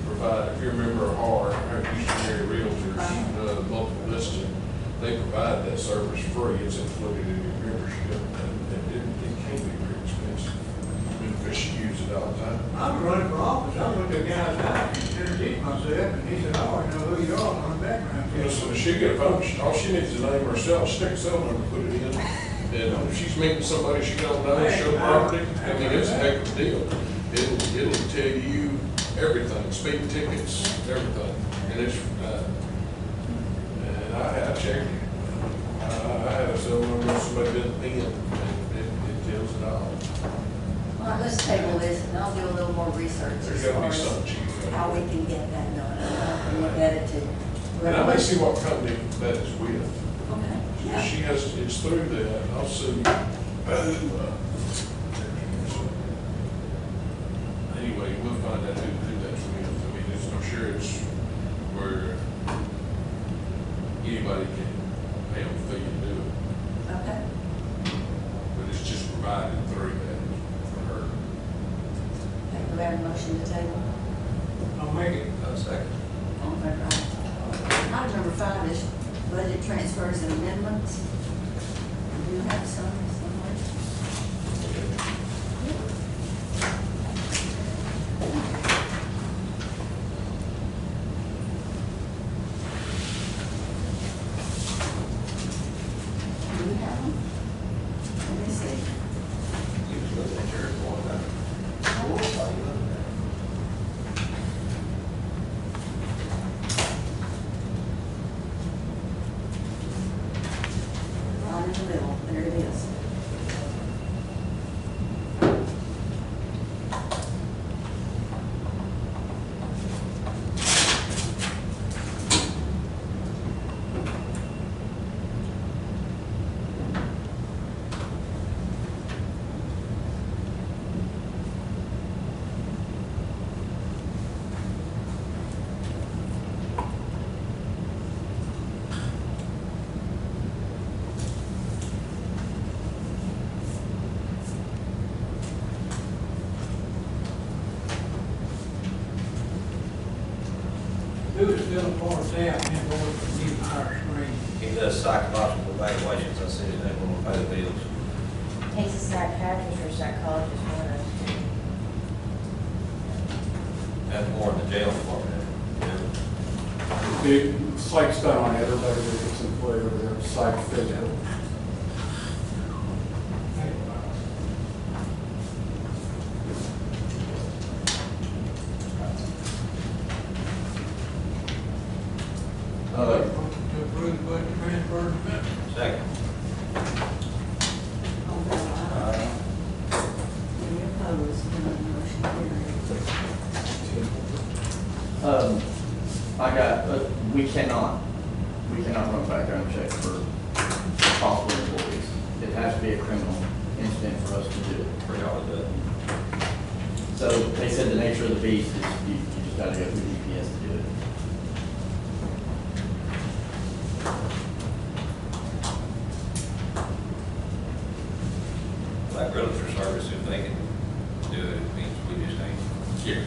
provide, if you remember HAR, Houston Area Realtors, multiple listing, they provide that service free, it's included in your membership, and it can't be very expensive. I mean, because she uses it all the time. I'm running for office, I went to a guy's house, introduced myself, and he said, I already know who you are on the background. You know, so when she get a phone, all she needs is a name herself, stick a cell number, put it in, and if she's meeting somebody she don't know, show property, I mean, it's a heck of a deal. It'll tell you everything, speeding tickets, everything, and it's, and I checked it. I had a cell number, somebody didn't pin, and it tells it all. All right, let's table this, and I'll do a little more research There's as gotta far be as something cheap. how we can get that done. And look at it too. And I may see what company that is with. Okay, yeah. She has, it's through that, I'll see. Anyway, we'll find out who that's with. I mean, it's, I'm sure it's where anybody can pay them a fee to do it, Okay. but it's just provided through that for her. Okay, do we have a motion to table? I'll make it. Second. All in favor, aye. Item number 5 is budget transfers and amendments. Do you have some somewhere? Do you have them? Let me see. You was looking at yours one time. Oh, I saw you looking at it. Right in the middle, there it is. Who is still a part of staff and board for new hire screen? He does psychological evaluations, I see his name on the bills. He's psychiatrist or psychologist want us to? That's more in the jail department. The psych's done on everybody that gets employed over there, psych, physical. To approve the budget transfer amendment. Second. All in favor, aye. Any opposed? None motion carried. we cannot run background check for possible employees. It has to be a criminal incident for us to do it. For y'all to do it. So they said the nature of the beast is you just gotta go through DPS to do it. Like realtor service, if they can do it, it means we just ain't. Yeah.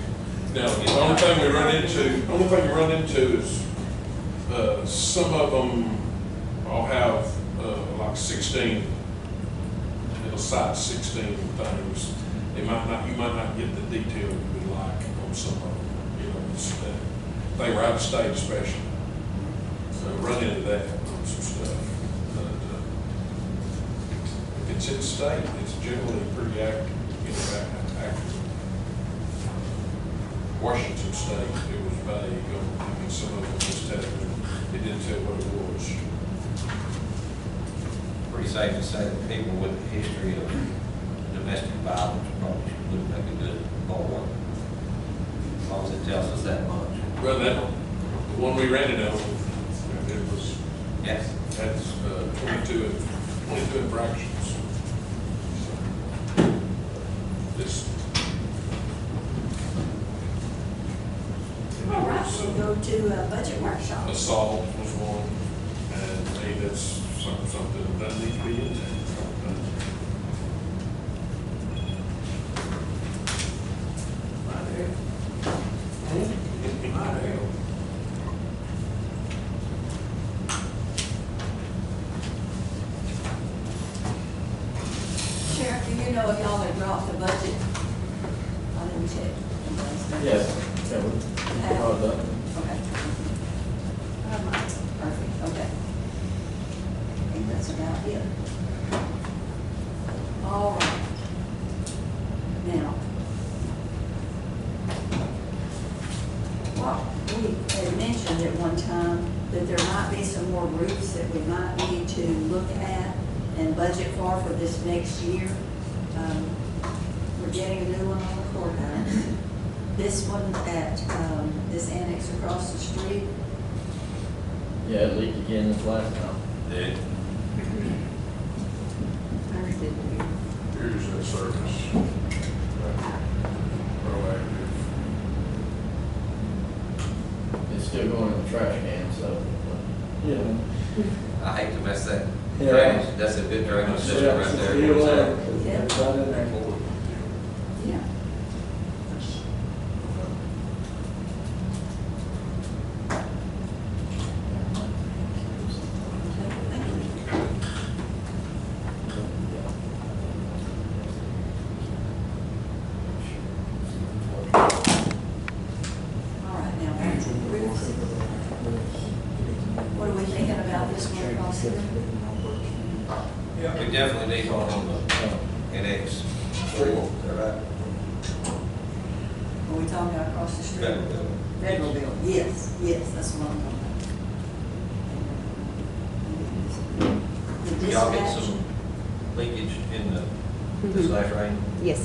Now, the only thing we run into is, some of them all have, like 16, it'll cite 16 things. You might not get the detail you would like on some of them, you know, they were out of state especially. So run into that on some stuff. But, if it's in state, it's generally pretty accurate, you know, accurate. Washington State, it was vague, I mean, some of them just had, it didn't tell what it was. Pretty safe to say that people with a history of domestic violence probably would make a good board. As long as it tells us that much. Well, the one we rented on, it was, Yes. that's 22 infractions. This. All right, we'll go to a budget workshop. Assault was one, and maybe that's something that needs to be in there. Sheriff, do you know if y'all have dropped the budget? I didn't check. Yes. Yeah, we're all done. Okay. Perfect, okay. I think that's about it. All right. Now. Well, we had mentioned at one time that there might be some more routes that we might need to look at and budget for this next year. We're getting a new one on the courthouse. This one at, this annex across the street. Yeah, it leaked again this last time. Did. Here's that service. Proactive. It's still going in the trash can, so. Yeah. I hate to mess that Yeah. drainage, that's a good drainage system right there. What's that? Yeah. All right, now, back to the roofs. What are we thinking about this one across here? We definitely need one on the NX. Right. Are we talking about across the street? Federal building. Federal building, yes, that's what I'm talking about. The Y'all get dispatch, some leakage in this last rain? Yes.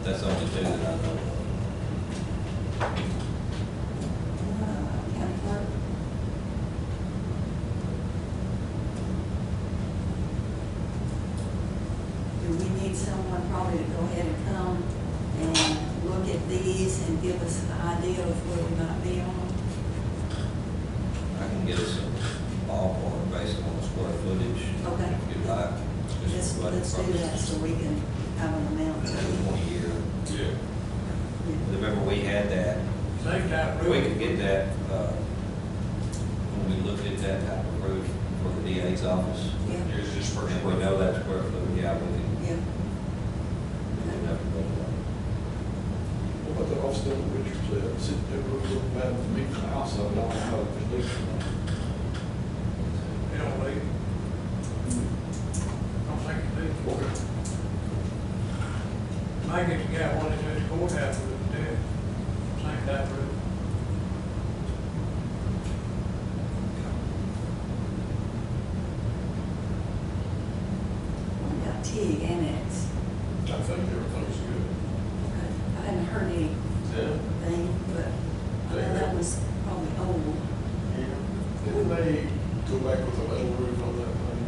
That's the only two that I know of. county clerk. Do we need someone probably to go ahead and come and look at these and give us an idea of where we might be on them? I can get us some ballpark based on the square footage. Okay. If you'd like. Just what Let's do that so we can have an amount. That was 1 year. Yeah. Remember, we had that Same type We roof. could get that, when we looked at that type of roof for the DA's office, Yeah, Here's just first. and we know that square foot, yeah, we could, yeah. we could have to go to that. What about the office that Richard said? It would look bad for me from the outside, but I don't know how it looks from there. You know, they, don't think it is. Megan's got one at this courthouse roof too. Same type roof. We got TIG annex. I think everything's good. I hadn't heard anything, Yeah. but I know that was probably old. Didn't they go back with a metal roof on that thing?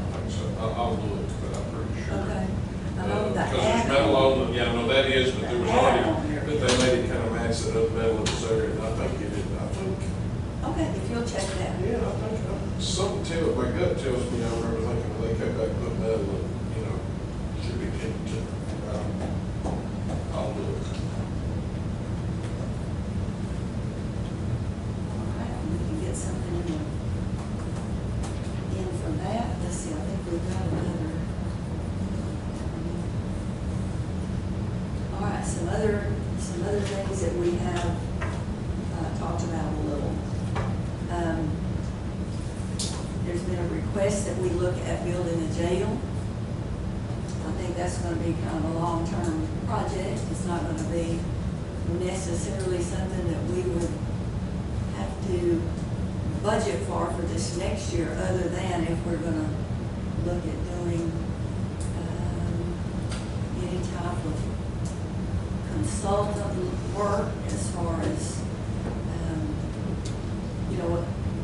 I think so. I'll look, but I'm pretty sure. Okay. I know the Because there's metal on, the- yeah, I know that is, but there was The already, add on there. but they made it kind of match that other metal in this area, and I think it is, Okay, if you'll check that. yeah, I think, something tells, my gut tells me, I remember thinking, when they came back and put metal, in, should be into, I'll look. All right, we can get something in from that. Let's see, I think we've got another. All right, some other things that we have talked about a little. There's been a request that we look at building a jail. I think that's gonna be kind of a long-term project. It's not gonna be necessarily something that we would have to budget for this next year, other than if we're gonna look at doing, any type of consultant work as far as,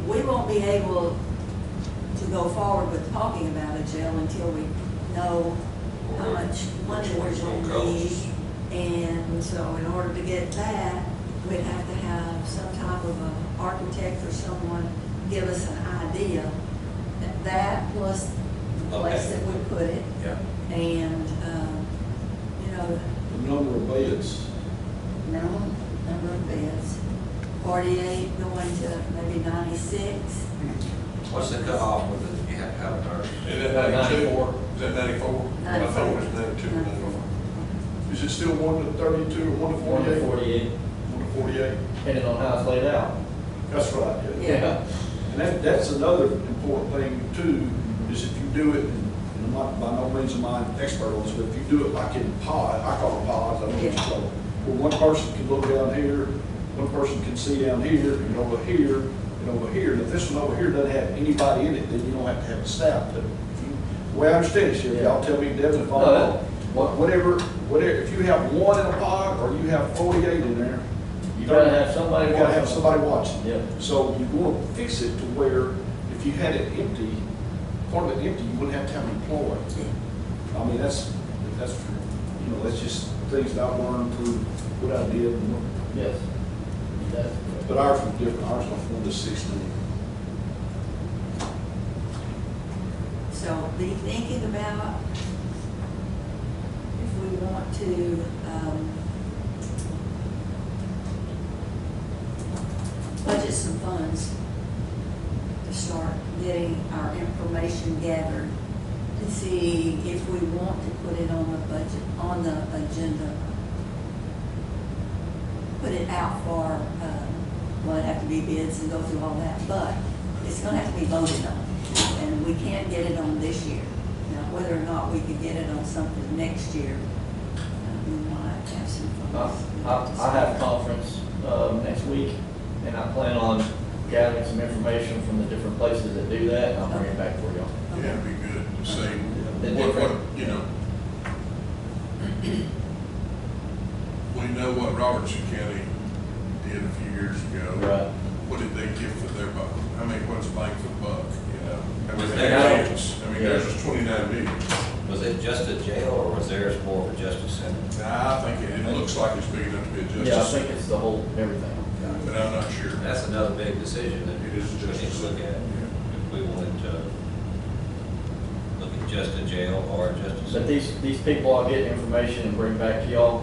we won't be able to go forward with talking about a jail until we know how much money we're going to need. And so in order to get that, we'd have to have some type of an architect or someone give us an idea. That plus the place that we put it. Yeah. And, The number of beds. number of beds. 48 going to maybe 96. What's the cutoff with it, you have to have a nurse? Is that 92? 94. Is that 94? I thought it was 92. 94. Is it still 1 to 32 or 1 to 48? 48, 1 to 48? depending on how it's laid out. That's right, yeah. Yeah. And that's another important thing too, is if you do it, and I'm not, by no means am I an expert on this, but if you do it like in pod, I call them pods, I don't know what you call them, where one person can look down here, one person can see down here, and over here, and over here. And if this one over here doesn't have anybody in it, then you don't have to have a staff to. The way I understand it, Sheriff, y'all tell me, Devin, if I'm wrong. Whatever, if you have one in a pod, or you have 48 in there, You gotta have somebody you gotta have watching. somebody watching. Yeah. So you want to fix it to where if you had it empty, part of it empty, you wouldn't have to have an employee. I mean, that's, that's just things that I've learned through what I did. Yes. That's But ours was different. Ours was 1 to 16. So be thinking about if we want to, budget some funds to start getting our information gathered to see if we want to put it on the budget, on the agenda. Put it out for, well, it'd have to be bids and go through all that, but it's gonna have to be voted on. And we can't get it on this year. Now, whether or not we could get it on something next year, we might have some funds. I have a conference next week, and I plan on gathering some information from the different places that do that, and I'll bring it back for y'all. Yeah, it'd be good to see The what, different- we know what Robertson County did a few years ago. Right. What did they give for their buck? I mean, what's bang for the buck, I mean, Was they there- theirs was 29 million. Was it just a jail, or was theirs more of a justice center? Nah, I think it looks like it's big enough to be a Yeah, I justice, think it's the whole, everything. but I'm not sure. That's another big decision that It is a we need justice to look center. at. If we wanted to just a jail or just a. But these people I'll get information and bring back to y'all,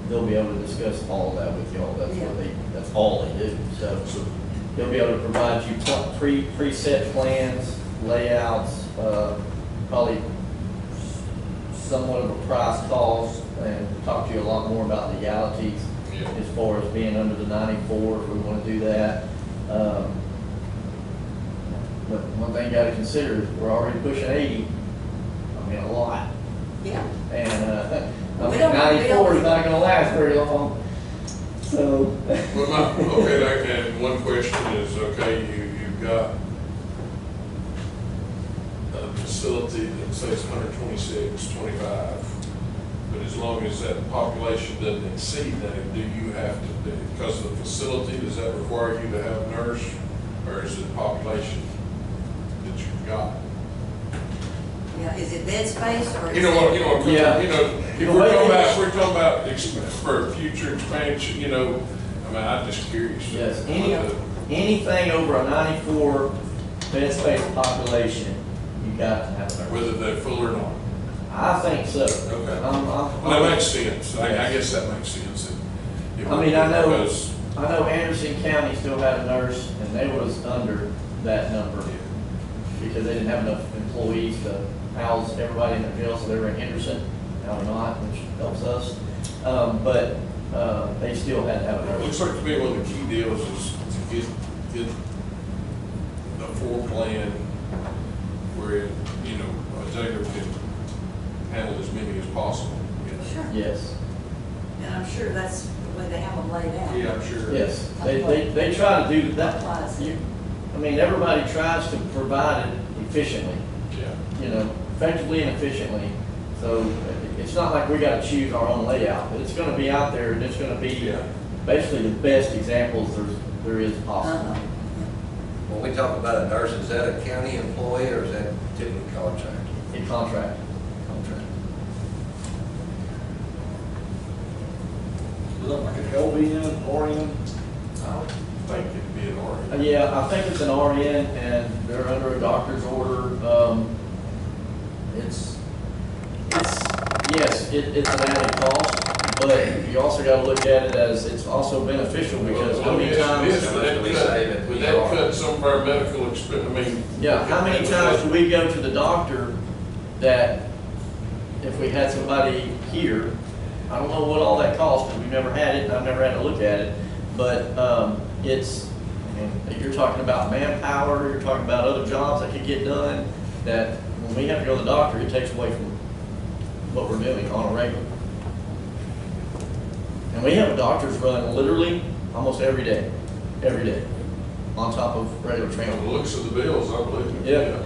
they'll be able to discuss all of that with y'all. That's what that's all they do. So they'll be able to provide you preset plans, layouts, probably somewhat of a price cost, and talk to you a lot more about legalities as far as being under the 94 if we want to do that. But one thing you got to consider is we're already pushing 80. I mean, a lot. Yeah. And We don't- 94 is not going to last very long. So. Well, okay, and one question is, okay, you've got a facility that says 126, 25, but as long as that population doesn't exceed that, do you have to, because of the facility, does that require you to have a nurse, or is it population that you've got? Yeah, is it bed space or? You know what, Yeah. if we're talking about for future expansion, I mean, I'm just curious. Yes, anything over a 94 bed space population, you got to have a nurse. Whether they're full or not. I think so. Okay. That That makes sense. I guess that makes sense. I mean, I know Anderson County still had a nurse, and they was under that number because they didn't have enough employees to house everybody in their jail, so they were in Henderson, now they're not, which helps us. But they still had to have a It nurse. looks like to me one of the key deals is to get the floor plan where, a jailer can handle as many as possible. Sure. Yes, And I'm sure that's the way they have them laid out. Yeah, I'm sure. yes, they try to do that. Applies. I mean, everybody tries to provide it efficiently. Yeah. Effectively and efficiently. So it's not like we gotta choose our own layout, but it's gonna be out there and it's gonna be basically the best examples there is possible. Uh-huh. When we talk about a nurse, is that a county employee or is that typically contract? In contract. Contract. Is that like an LVN, RN? I don't think it'd be an order. Yeah, I think it's an RN and they're under a doctor's order. It's an added cost, but you also gotta look at it as it's also beneficial because how many times, Would that cut some of our medical expense, I mean? yeah, how many times do we go to the doctor that if we had somebody here, I don't know what all that costs, because we've never had it, and I've never had to look at it, but, you're talking about manpower, you're talking about other jobs that could get done, that when we have to go to the doctor, it takes away from what we're doing on a regular. And we have doctors run literally almost every day, on top of regular From transport. the looks of the bills, I believe. Yeah.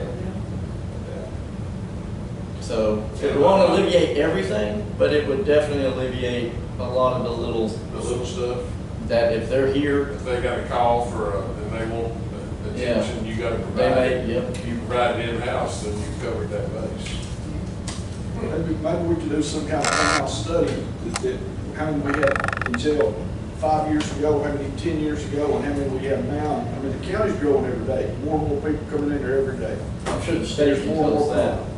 So it won't alleviate everything, but it would definitely alleviate a lot of the little, The little stuff, that if they're here, if they got a call and they want the attention, you gotta they provide may, it. yep. If you provide it in-house, then you've covered that base. Maybe we could do some kind of in-house study that how many we had in jail 5 years ago, how many 10 years ago, and how many we have now. I mean, the county's growing every day, more and more people coming in there every day. I'm sure the state There's can more and tell us more that. crime.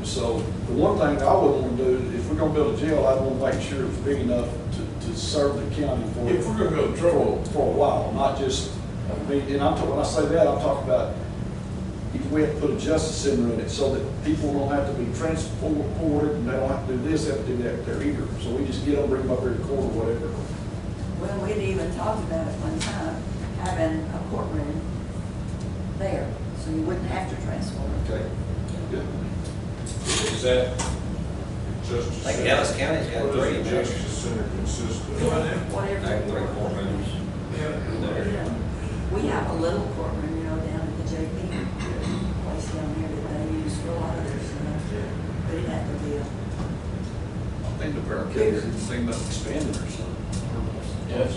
So the one thing I wouldn't want to do, if we're gonna build a jail, I'd want to make sure it's big enough to serve the county If we're gonna go to trouble, for a while, not just, I mean, and when I say that, I'm talking about if we have to put a justice center in it so that people don't have to be transported and they don't have to do this, they have to do that, they're eager. So we just get them, bring them up here to court or whatever. Well, we'd even talked about it one time, having a courtroom there, so you wouldn't have to transport them. Okay. Good. is that justice? Like Dallas County's got What does three. the justice center consist of? Whatever. Like 3 courtrooms. Yeah. We have a little courtroom, down at the JP, place down there that they use for a lot of their stuff, but it had to be a. I think the barricades, think about expanding or something. Yes.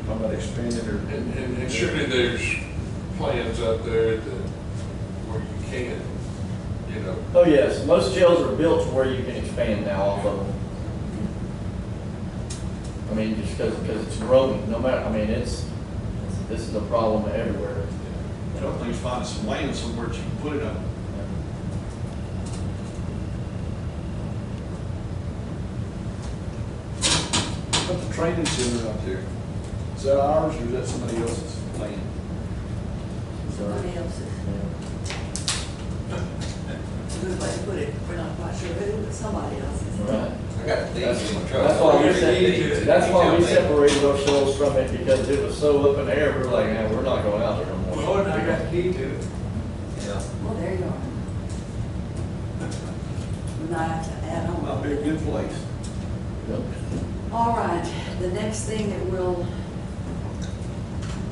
Talking about expanding or. And surely there's plans out there that, where you can, Oh, yes, most jails are built to where you can expand now off of them. I mean, just because it's growing, no matter, this is a problem everywhere. I don't think finding some land somewhere that you can put it on. put the training center up there. Is that ours or is that somebody else's land? Somebody else's. It's a good way to put it, we're not quite sure who, but somebody else's. Right. I got the deeds in my truck. That's why we Deeds. that's why we You tell me. separated ourselves from it, because it was so up in the air, we're like, man, we're not going out there no more. Well, I got the key to it. Yeah. Well, there you are. We might have to add on. Might be a good place. Yep. All right, the next thing that will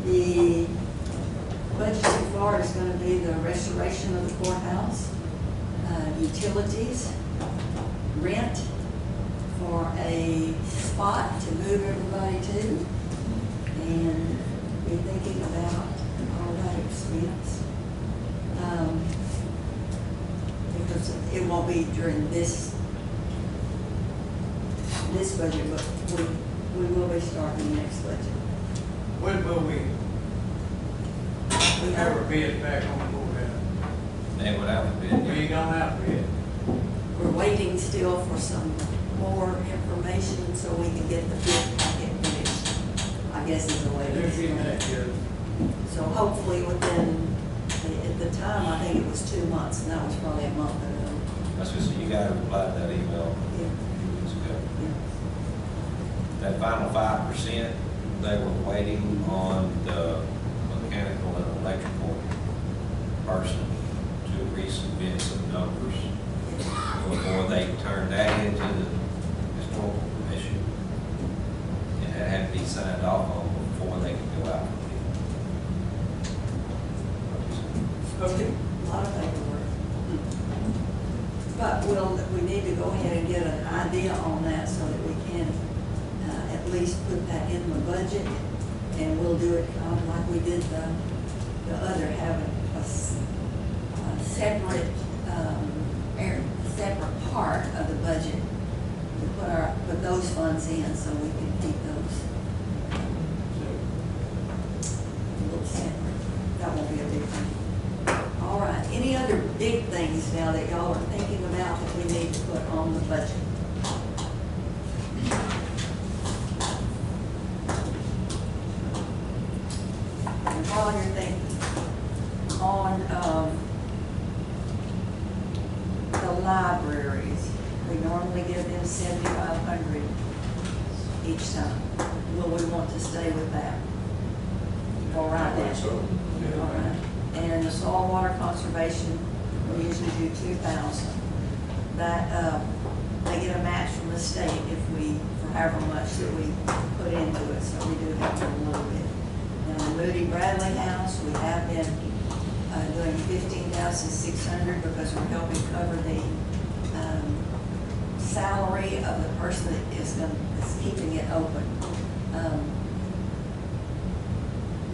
be budget so far is gonna be the restoration of the courthouse, utilities, rent for a spot to move everybody to, and be thinking about all that expense. Because it won't be during this budget, but we will be starting the next budget. When will we We have our have, bid back on the courthouse? They went out for We bid. ain't gone out bid. we're waiting still for some more information so we can get the bid packet finished, I guess is the way to Just getting explain that, it. Judge. So hopefully within, at the time, I think it was 2 months, and that was probably a month ago. That's just, you gotta reply to that email Yeah, a few weeks ago. yeah. That final 5%, they were waiting on the mechanical and electrical person to resubmit some numbers before they turned that into the historical commission. And that had to be signed off on before they could go out for bid. Okay, a lot of paperwork. But we need to go ahead and get an idea on that so that we can at least put that in the budget. And we'll do it like we did the other, having a separate, separate part of the budget to put those funds in so we can keep those a little separate. That won't be a big thing. All right, any other big things now that y'all are thinking about that we need to put on the budget? And while you're thinking, on, the libraries, we normally give them 7,500 each time. Will we want to stay with that? All right, I think then. so. All right. And the soil water conservation, we usually do 2,000. That, they get a match from the state if we, for however much that we put into it, so we do have to a little bit. And the Moody Bradley House, we have been, doing 15,600 because we're helping cover the, salary of the person that is keeping it open.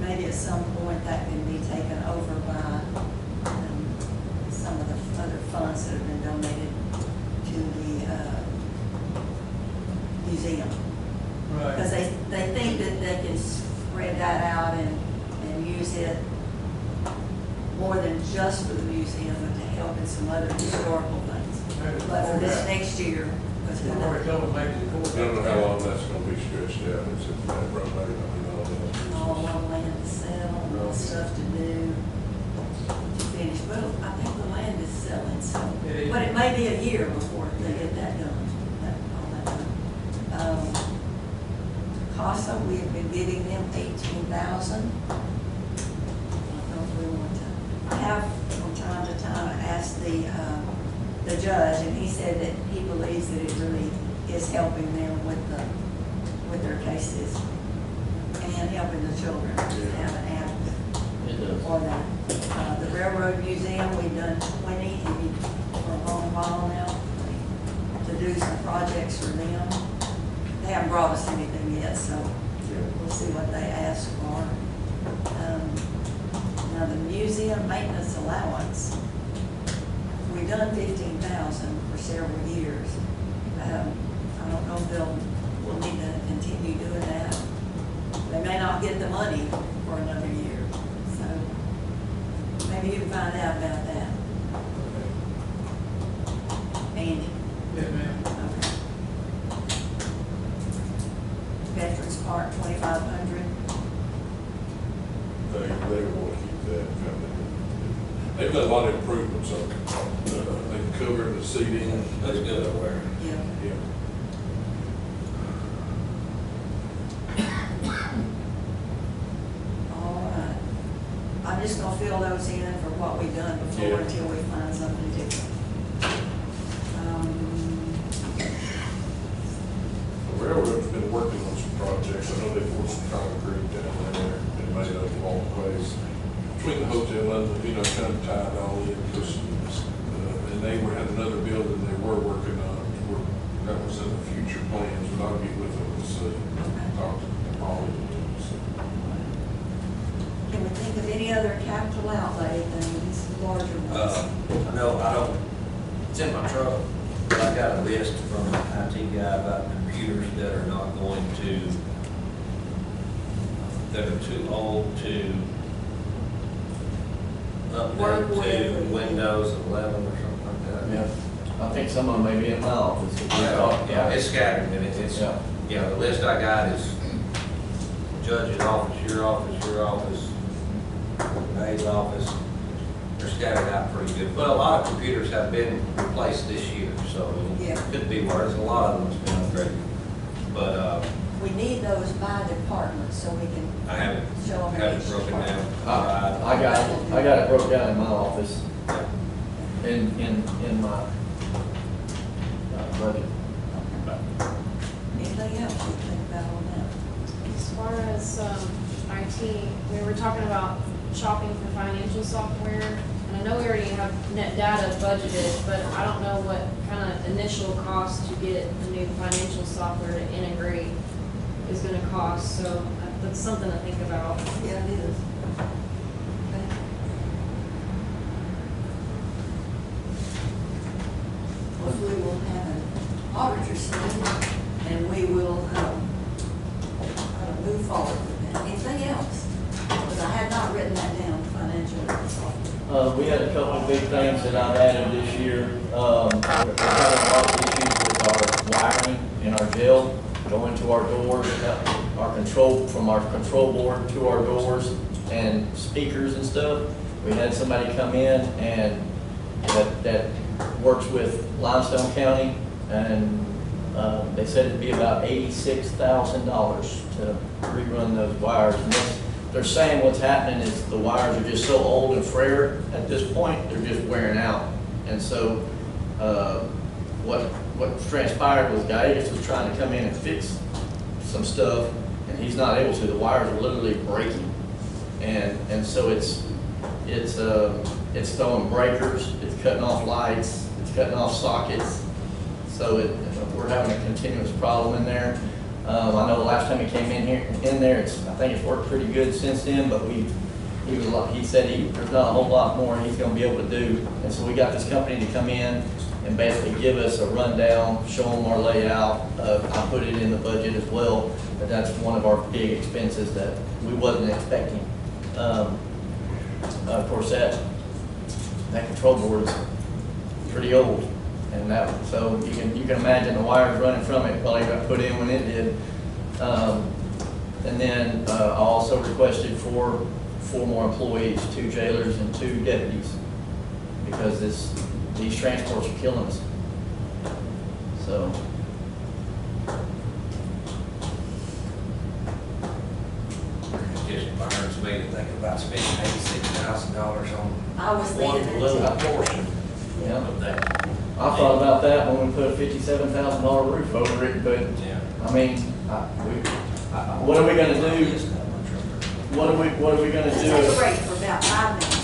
Maybe at some point that can be taken over by some of the other funds that have been donated to the museum. Because Right. they think that they can spread that out and use it more than just for the museum, but to help in some other historical things. But for this next year, because We've already told them make the I courthouse. don't know how long that's gonna be stretched out, it's a bad road, I mean, all all that. on land to sell, all stuff to do, to finish. Well, I think the land is selling, so, It is. but it may be a year before they get that done, all that done. CASA, we have been giving them 18,000. I don't know if we want to, I have from time to time asked the judge, and he said that he believes that it really is helping them with their cases and helping the children to have an advocate It does. for that. The Railroad Museum, we've done 20 for a long while now to do some projects for them. They haven't brought us anything yet, so we'll see what they ask for. Now, the museum maintenance allowance, we've done 15,000 for several years. I don't know if we'll need to continue doing that. They may not get the money for another year, so maybe you can find out about that. Andy? Yes, ma'am. Okay. They've got a lot of improvements on it. They've covered the seating. That's good over there. Yeah. Yeah. All right. I'm just gonna fill those in for what we've done before Yeah. until we find something different. The railroad's been working on some projects. I know they poured some concrete down there and made up walkways between the hotel and the, kind of tied all in. And they had another building they were working on, that was in the future plans, but I'll get with them and see. Talk to Molly. Can we think of any other capital outlay than these larger ones? No, I don't, it's in my truck, but I got a list from the IT guy about computers that are not going to, that are too old to Work update to with. Windows 11 or something like that. Yeah, I think some of them may be in my office. Yeah, it's scattered, and it's, Yeah. the list I got is judge's office, your office, May's office. They're scattered out pretty good, but a lot of computers have been replaced this year, so Yeah. it could be worse. A lot of them's been upgraded. But, We need those by department so we can I haven't, show them. haven't broken down. I got it broke down in my office, in my budget. Anything else you think about on that? As far as IT, we were talking about shopping for financial software, and I know we already have net data budgeted, but I don't know what kind of initial cost to get the new financial software to integrate is gonna cost, so that's something to think about. Yeah, it is. Okay. Hopefully we'll have an auditor soon, and we will, move forward with that. Anything else? Because I had not written that down, financial software. We had a couple of big things that I've added this year. We've had a lot of issues with our wiring in our jail, going to our doors, our control, from our control board to our doors and speakers and stuff. We had somebody come in and that works with Limestone County, and they said it'd be about $86,000 to rerun those wires. And they're saying what's happening is the wires are just so old and frayed at this point, they're just wearing out. And so what transpired was Gaius was trying to come in and fix some stuff, and he's not able to. The wires are literally breaking. And so it's throwing breakers, it's cutting off lights, it's cutting off sockets. So we're having a continuous problem in there. I know the last time he came in there, I think it's worked pretty good since then, but he said there's not a whole lot more he's gonna be able to do. And so we got this company to come in and basically give us a rundown, show them our layout. I put it in the budget as well, but that's one of our big expenses that we wasn't expecting. Of course, that control board is pretty old, and so you can imagine the wires running from it probably got put in when it did. And then I also requested four more employees, 2 jailers and 2 deputies, because these transports are killing us. So. Just burns me to think about spending $86,000 on I was one thinking that little too. portion Yeah. of that. I thought about that when we put a $57,000 roof over it, but Yeah. I mean, what are we gonna do? What are we gonna do? Take a break for about 5 minutes.